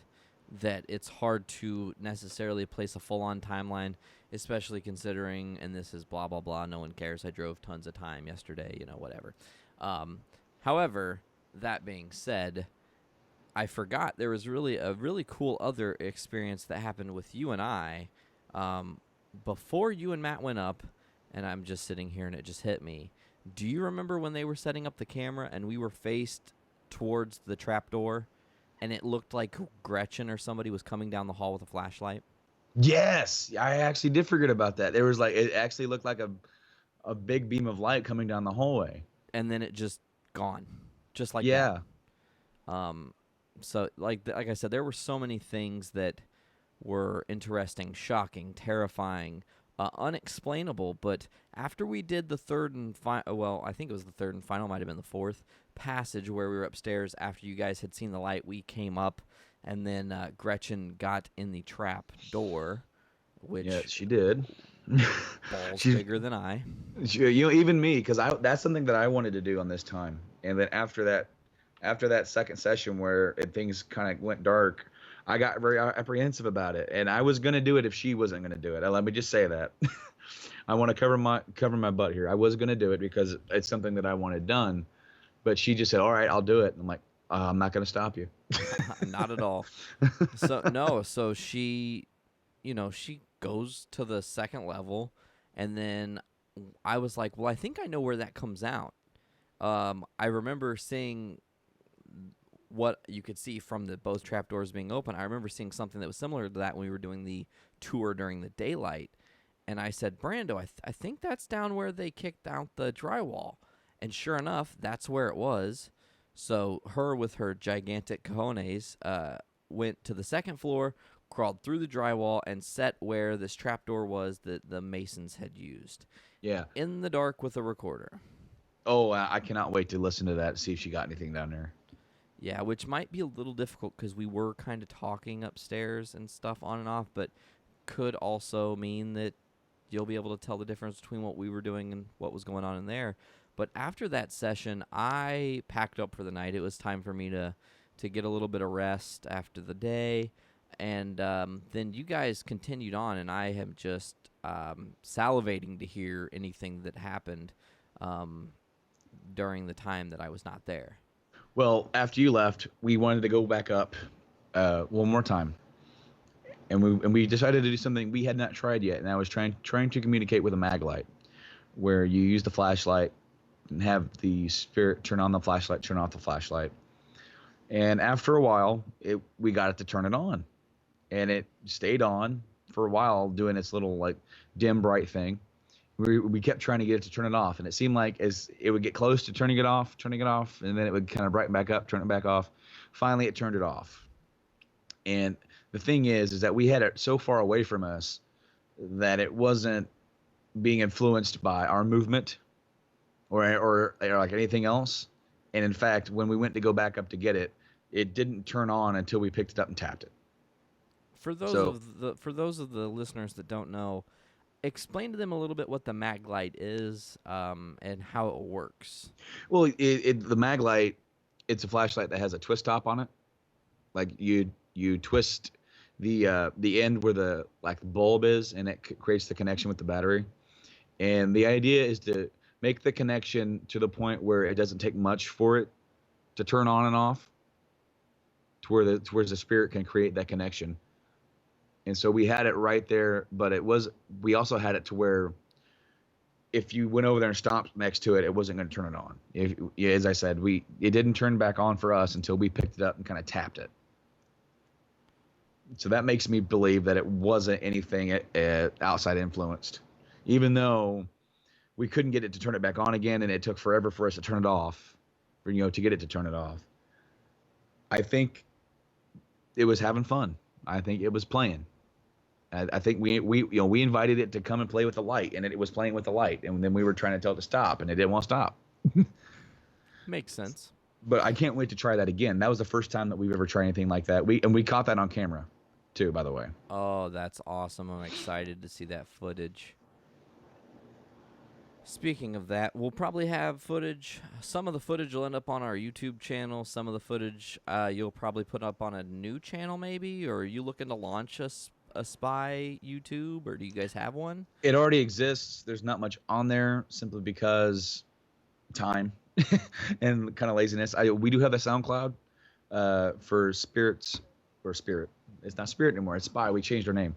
that it's hard to necessarily place a full-on timeline, especially considering, and this is blah, blah, blah, no one cares, I drove tons of time yesterday, whatever. However, that being said, I forgot there was really a really cool other experience that happened with you and I before you and Matt went up, and I'm just sitting here and it just hit me. Do you remember when they were setting up the camera and we were faced towards the trapdoor, and it looked like Gretchen or somebody was coming down the hall with a flashlight? Yes, I actually did forget about that. There was like it actually looked like a big beam of light coming down the hallway. And then it just gone, just like that. Yeah. Um, so like I said, there were so many things that were interesting, shocking, terrifying, unexplainable. But after we did the third and well, I think it was the third and final, might have been the fourth passage where we were upstairs after you guys had seen the light. We came up, and then Gretchen got in the trap door, which Yeah, she did. balls She's bigger than I. even me, because I that's something that I wanted to do on this time. And then after that second session where things kind of went dark, I got very apprehensive about it, and I was gonna do it if she wasn't gonna do it. Let me just say that. I want to cover my butt here. I was gonna do it because it's something that I wanted done, but she just said, "All right, I'll do it." And I'm like, "I'm not gonna stop you." Not at all. So she, she goes to the second level, and then I was like, well, I think I know where that comes out. I remember seeing what you could see from the both trapdoors being open. I remember seeing something that was similar to that when we were doing the tour during the daylight. And I said, Brando, I think that's down where they kicked out the drywall. And sure enough, that's where it was. So her, with her gigantic cojones, went to the second floor, crawled through the drywall, and set where this trapdoor was that the Masons had used. Yeah. In the dark with a recorder. Oh, I cannot wait to listen to that. See if she got anything down there. Yeah, which might be a little difficult because we were kind of talking upstairs and stuff on and off, but could also mean that you'll be able to tell the difference between what we were doing and what was going on in there. But after that session, I packed up for the night. It was time for me to get a little bit of rest after the day. And then you guys continued on, and I am just salivating to hear anything that happened during the time that I was not there. Well, after you left, we wanted to go back up one more time, and we decided to do something we had not tried yet, and I was trying to communicate with a mag light, where you use the flashlight and have the spirit turn on the flashlight, turn off the flashlight, and after a while, we got it to turn it on, and it stayed on for a while, doing its little like dim bright thing. We kept trying to get it to turn it off, and it seemed like as it would get close to turning it off, and then it would kind of brighten back up, turn it back off. Finally, it turned it off. And the thing is that we had it so far away from us that it wasn't being influenced by our movement or like anything else. And in fact, when we went to go back up to get it, it didn't turn on until we picked it up and tapped it. For those of the listeners that don't know, explain to them a little bit what the mag light is and how it works. Well, the mag light, it's a flashlight that has a twist top on it. Like you twist the end where the bulb is, and it creates the connection with the battery. And the idea is to make the connection to the point where it doesn't take much for it to turn on and off, to where the spirit can create that connection. And so we had it right there, but we also had it to where if you went over there and stopped next to it, it wasn't going to turn it on. As I said, it didn't turn back on for us until we picked it up and kind of tapped it. So that makes me believe that it wasn't anything outside influenced, even though we couldn't get it to turn it back on again, and it took forever for us to turn it off, to get it to turn it off. I think it was having fun. I think it was playing. I think we invited it to come and play with the light, and it was playing with the light, and then we were trying to tell it to stop, and it didn't want to stop. Makes sense. But I can't wait to try that again. That was the first time that we've ever tried anything like that. We caught that on camera, too, by the way. Oh, that's awesome! I'm excited to see that footage. Speaking of that, we'll probably have footage. Some of the footage will end up on our YouTube channel. Some of the footage you'll probably put up on a new channel, maybe. Or are you looking to launch a spy YouTube, or do you guys have one? It already exists. There's not much on there simply because time and kind of laziness. We do have a SoundCloud for Spirits, or Spirit. It's not Spirit anymore. It's Spy. We changed our name.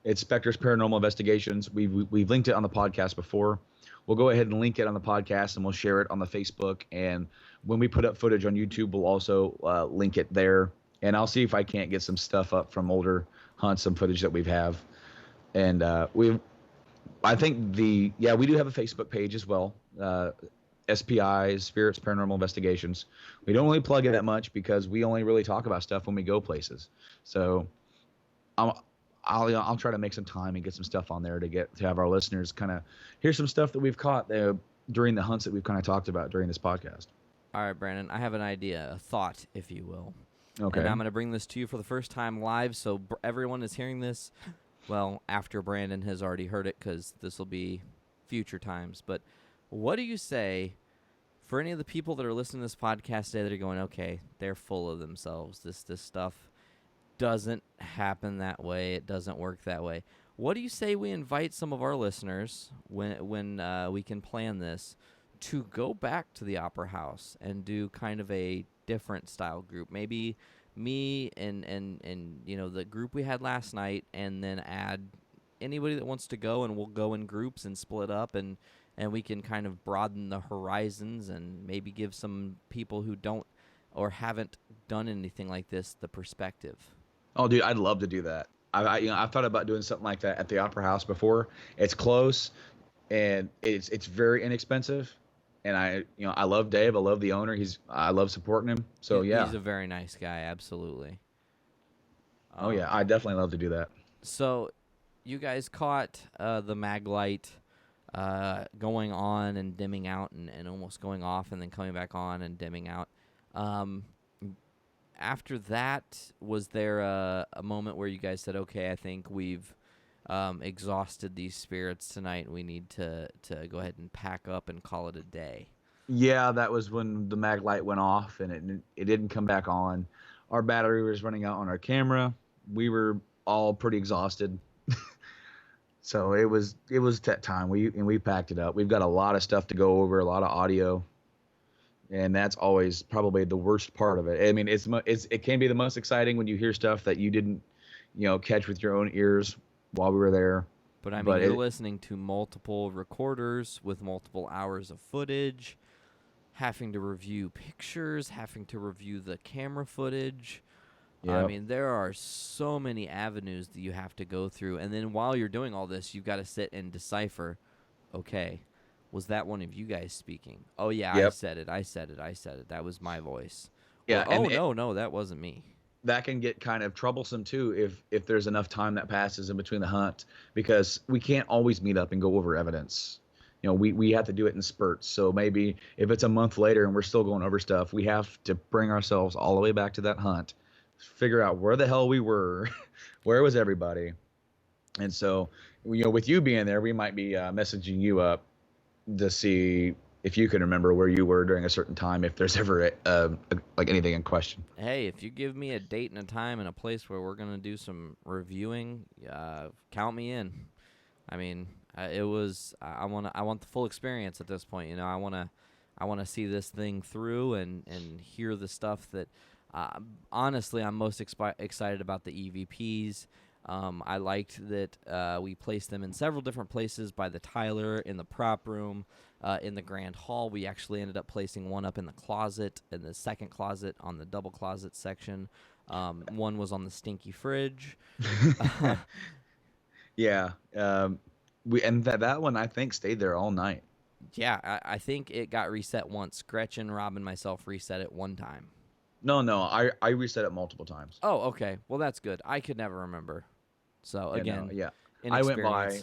It's Spectre's Paranormal Investigations. We've linked it on the podcast before. We'll go ahead and link it on the podcast, and we'll share it on the Facebook. And when we put up footage on YouTube, we'll also link it there. And I'll see if I can't get some stuff up from older hunts, some footage that we have. And I think we do have a Facebook page as well. SPI, Spirits Paranormal Investigations. We don't really plug it that much because we only really talk about stuff when we go places. So I'll try to make some time and get some stuff on there to have our listeners kind of hear some stuff that we've caught during the hunts that we've kind of talked about during this podcast. All right, Brandon, I have an idea, a thought, if you will. Okay. And I'm going to bring this to you for the first time live, so everyone is hearing this, well, after Brandon has already heard it, because this will be future times. But what do you say for any of the people that are listening to this podcast today that are going, okay, they're full of themselves. This stuff doesn't happen that way. It doesn't work that way. What do you say we invite some of our listeners, when we can plan this, to go back to the Opera House and do kind of a different style group? Maybe me and the group we had last night, and then add anybody that wants to go, and we'll go in groups and split up, and we can kind of broaden the horizons and maybe give some people who don't or haven't done anything like this the perspective. Oh, dude, I'd love to do that. I've thought about doing something like that at the Opera House before. It's close, and it's very inexpensive. And I love Dave. I love the owner. I love supporting him. So yeah, he's a very nice guy. Absolutely. Oh yeah, I definitely love to do that. So, you guys caught the mag light going on and dimming out, and almost going off, and then coming back on and dimming out. After that, was there a moment where you guys said, okay, I think we've exhausted these spirits tonight, and we need to go ahead and pack up and call it a day? Yeah, that was when the mag light went off, and it didn't come back on. Our battery was running out on our camera. We were all pretty exhausted. So it was that time. We packed it up. We've got a lot of stuff to go over, a lot of audio. And that's always probably the worst part of it. I mean, it can be the most exciting when you hear stuff that you didn't, catch with your own ears while we were there. But I mean, you're listening to multiple recorders with multiple hours of footage, having to review pictures, having to review the camera footage. Yep. I mean, there are so many avenues that you have to go through. And then while you're doing all this, you've got to sit and decipher, okay, was that one of you guys speaking? Oh, yeah, yep. I said it. That was my voice. Yeah. Or, no, that wasn't me. That can get kind of troublesome, too, if there's enough time that passes in between the hunt, because we can't always meet up and go over evidence. We have to do it in spurts. So maybe if it's a month later and we're still going over stuff, we have to bring ourselves all the way back to that hunt, figure out where the hell we were, where was everybody. And so, with you being there, we might be messaging you up to see if you can remember where you were during a certain time, if there's ever like anything in question. Hey, if you give me a date and a time and a place where we're gonna do some reviewing, count me in. I mean, I want the full experience at this point. I wanna see this thing through and hear the stuff that honestly I'm most excited about. The EVPs. I liked that we placed them in several different places by the Tyler, in the prop room, in the grand hall. We actually ended up placing one up in the closet, in the second closet on the double closet section. One was on the stinky fridge. Yeah. That one, I think, stayed there all night. Yeah, I think it got reset once. Gretchen, Rob, and myself reset it one time. No, I reset it multiple times. Oh, okay. Well, that's good. I could never remember. So, again, I went by.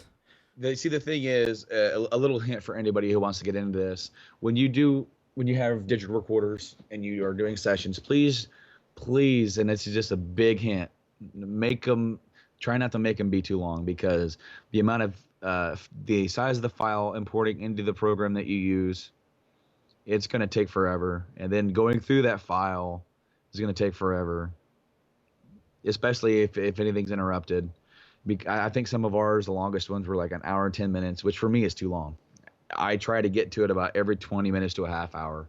The thing is, a little hint for anybody who wants to get into this. When you have digital recorders and you are doing sessions, please, and it's just a big hint, try not to make them be too long, because the amount of, the size of the file importing into the program that you use, it's going to take forever. And then going through that file is going to take forever, especially if anything's interrupted. I think some of ours, the longest ones, were like an hour and 10 minutes, which for me is too long. I try to get to it about every 20 minutes to a half hour.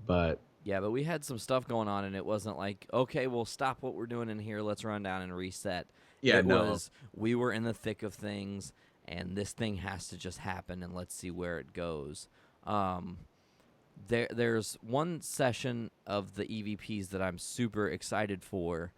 But we had some stuff going on, and it wasn't like, okay, we'll stop what we're doing in here, let's run down and reset. Yeah, It no. was, we were in the thick of things, and this thing has to just happen, and let's see where it goes. Um, there's one session of the EVPs that I'm super excited for,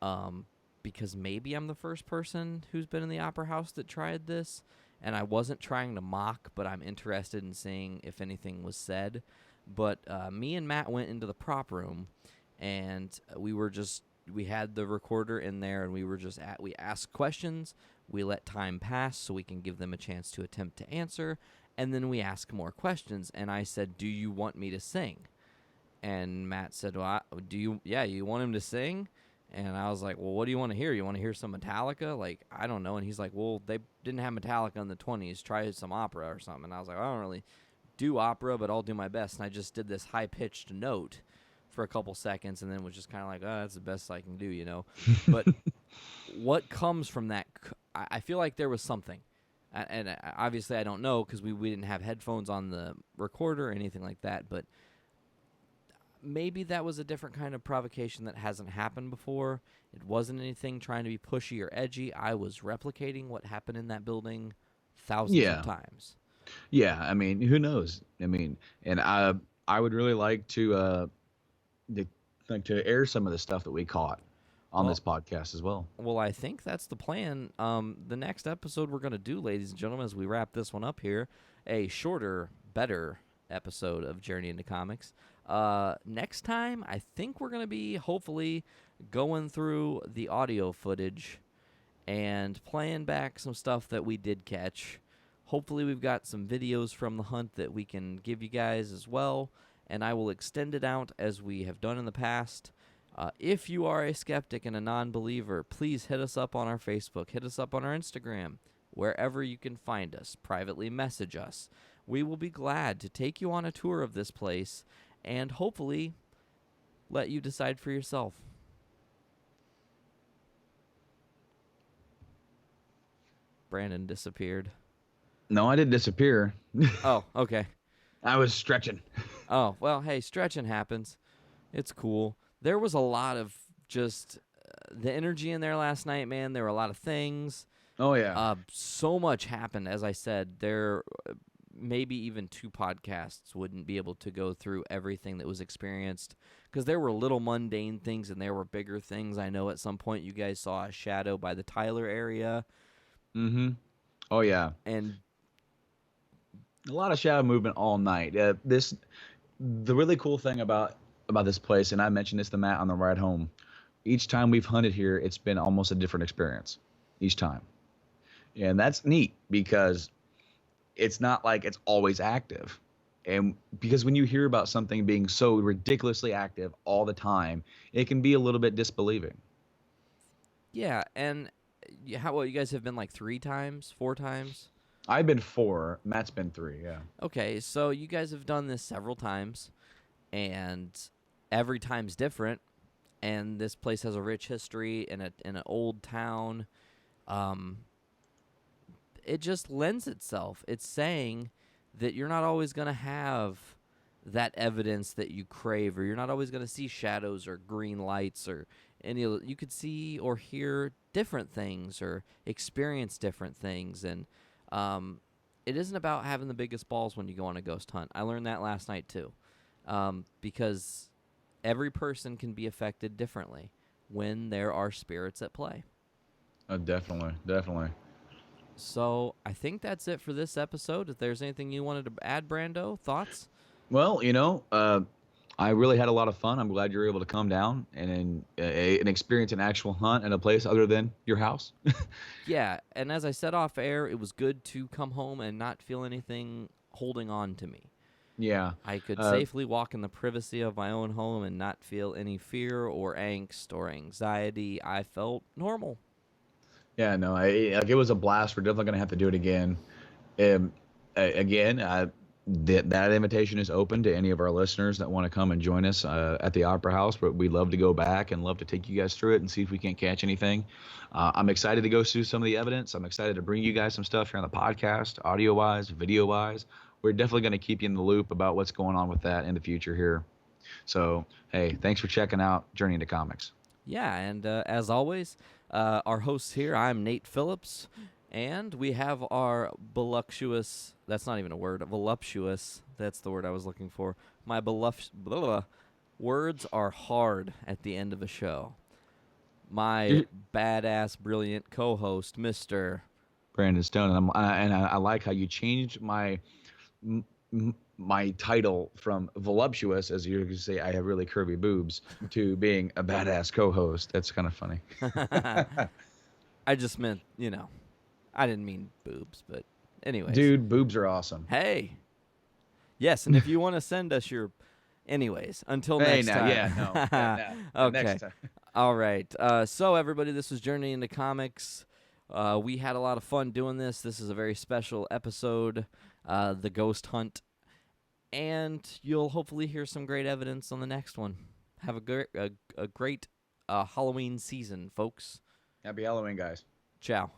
um, because maybe I'm the first person who's been in the Opera House that tried this, and I wasn't trying to mock, but I'm interested in seeing if anything was said. But me and Matt went into the prop room, and we had the recorder in there, and we asked questions. We let time pass so we can give them a chance to attempt to answer, and then we ask more questions. And I said, "Do you want me to sing?" And Matt said, "Well, you want him to sing?" And I was like, "Well, what do you want to hear? You want to hear some Metallica?" Like, I don't know. And he's like, "Well, they didn't have Metallica in the 20s. Try some opera or something." And I was like, "I don't really do opera, but I'll do my best." And I just did this high-pitched note for a couple seconds, and then was just kind of like, "Oh, that's the best I can do," you know. But what comes from that? I feel like there was something, and obviously I don't know because we didn't have headphones on the recorder or anything like that. But maybe that was a different kind of provocation that hasn't happened before. It wasn't anything trying to be pushy or edgy. I was replicating what happened in that building thousands of Yeah. times. Yeah, I mean, who knows? I mean, and I would really like to like to air some of the stuff that we caught on Well, this podcast as well. Well, I think that's the plan. The next episode we're going to do, ladies and gentlemen, as we wrap this one up here, a shorter, better episode of Journey into Comics. Next time, I think we're going to be hopefully going through the audio footage and playing back some stuff that we did catch. Hopefully, we've got some videos from the hunt that we can give you guys as well, and I will extend it out as we have done in the past. If you are a skeptic and a non-believer, please hit us up on our Facebook, hit us up on our Instagram, wherever you can find us. Privately message us. We will be glad to take you on a tour of this place and hopefully let you decide for yourself. Brandon disappeared. No, I didn't disappear. Oh, okay. I was stretching. Oh, well, hey, stretching happens. It's cool. There was a lot of just the energy in there last night, man. There were a lot of things. Oh yeah. So much happened. As I said, there maybe even 2 podcasts wouldn't be able to go through everything that was experienced because there were little mundane things and there were bigger things. I know at some point you guys saw a shadow by the Tyler area. Mm-hmm. Oh yeah. And A lot of shadow movement all night. The really cool thing about this place, and I mentioned this to Matt on the ride home. Each time we've hunted here, it's been almost a different experience each time, and that's neat because it's not like it's always active. And because when you hear about something being so ridiculously active all the time, it can be a little bit disbelieving. yeah, and you guys have been like 3 times, 4 times? I've been 4. Matt's been 3. Yeah. Okay, so you guys have done this several times, and every time's different. And this place has a rich history in an old town. It just lends itself. It's saying that you're not always going to have that evidence that you crave, or you're not always going to see shadows or green lights or any. You could see or hear different things or experience different things, and it isn't about having the biggest balls when you go on a ghost hunt. I learned that last night too, because every person can be affected differently when there are spirits at play. Definitely, definitely. So I think that's it for this episode. If there's anything you wanted to add, Brando, thoughts? Well, I really had a lot of fun. I'm glad you were able to come down and experience an actual hunt in a place other than your house. Yeah, and as I said off air, it was good to come home and not feel anything holding on to me. Yeah. I could safely walk in the privacy of my own home and not feel any fear or angst or anxiety. I felt normal. Yeah, no, it was a blast. We're definitely gonna have to do it again. Again, that invitation is open to any of our listeners that want to come and join us at the Opera House. But we'd love to go back and love to take you guys through it and see if we can't catch anything. I'm excited to go through some of the evidence. I'm excited to bring you guys some stuff here on the podcast, audio-wise, video-wise. We're definitely going to keep you in the loop about what's going on with that in the future here. So, hey, thanks for checking out Journey into Comics. Yeah, and as always, Our hosts here, I'm Nate Phillips, and we have our voluptuous, that's not even a word, voluptuous, that's the word I was looking for. My words are hard at the end of a show. My badass, brilliant co-host, Mr. Brandon Stone, and I like how you changed my my title from voluptuous, as you could say, I have really curvy boobs, to being a badass co-host. That's kind of funny. I just meant, I didn't mean boobs, but anyways. Dude, boobs are awesome. Hey. Yes, and if you want to send us your... Anyways, until next time. Yeah, no. Okay. Next time. All right. So, everybody, this was Journey into Comics. We had a lot of fun doing this. This is a very special episode, The Ghost Hunt. And you'll hopefully hear some great evidence on the next one. Have a great Halloween season, folks. Happy Halloween, guys. Ciao.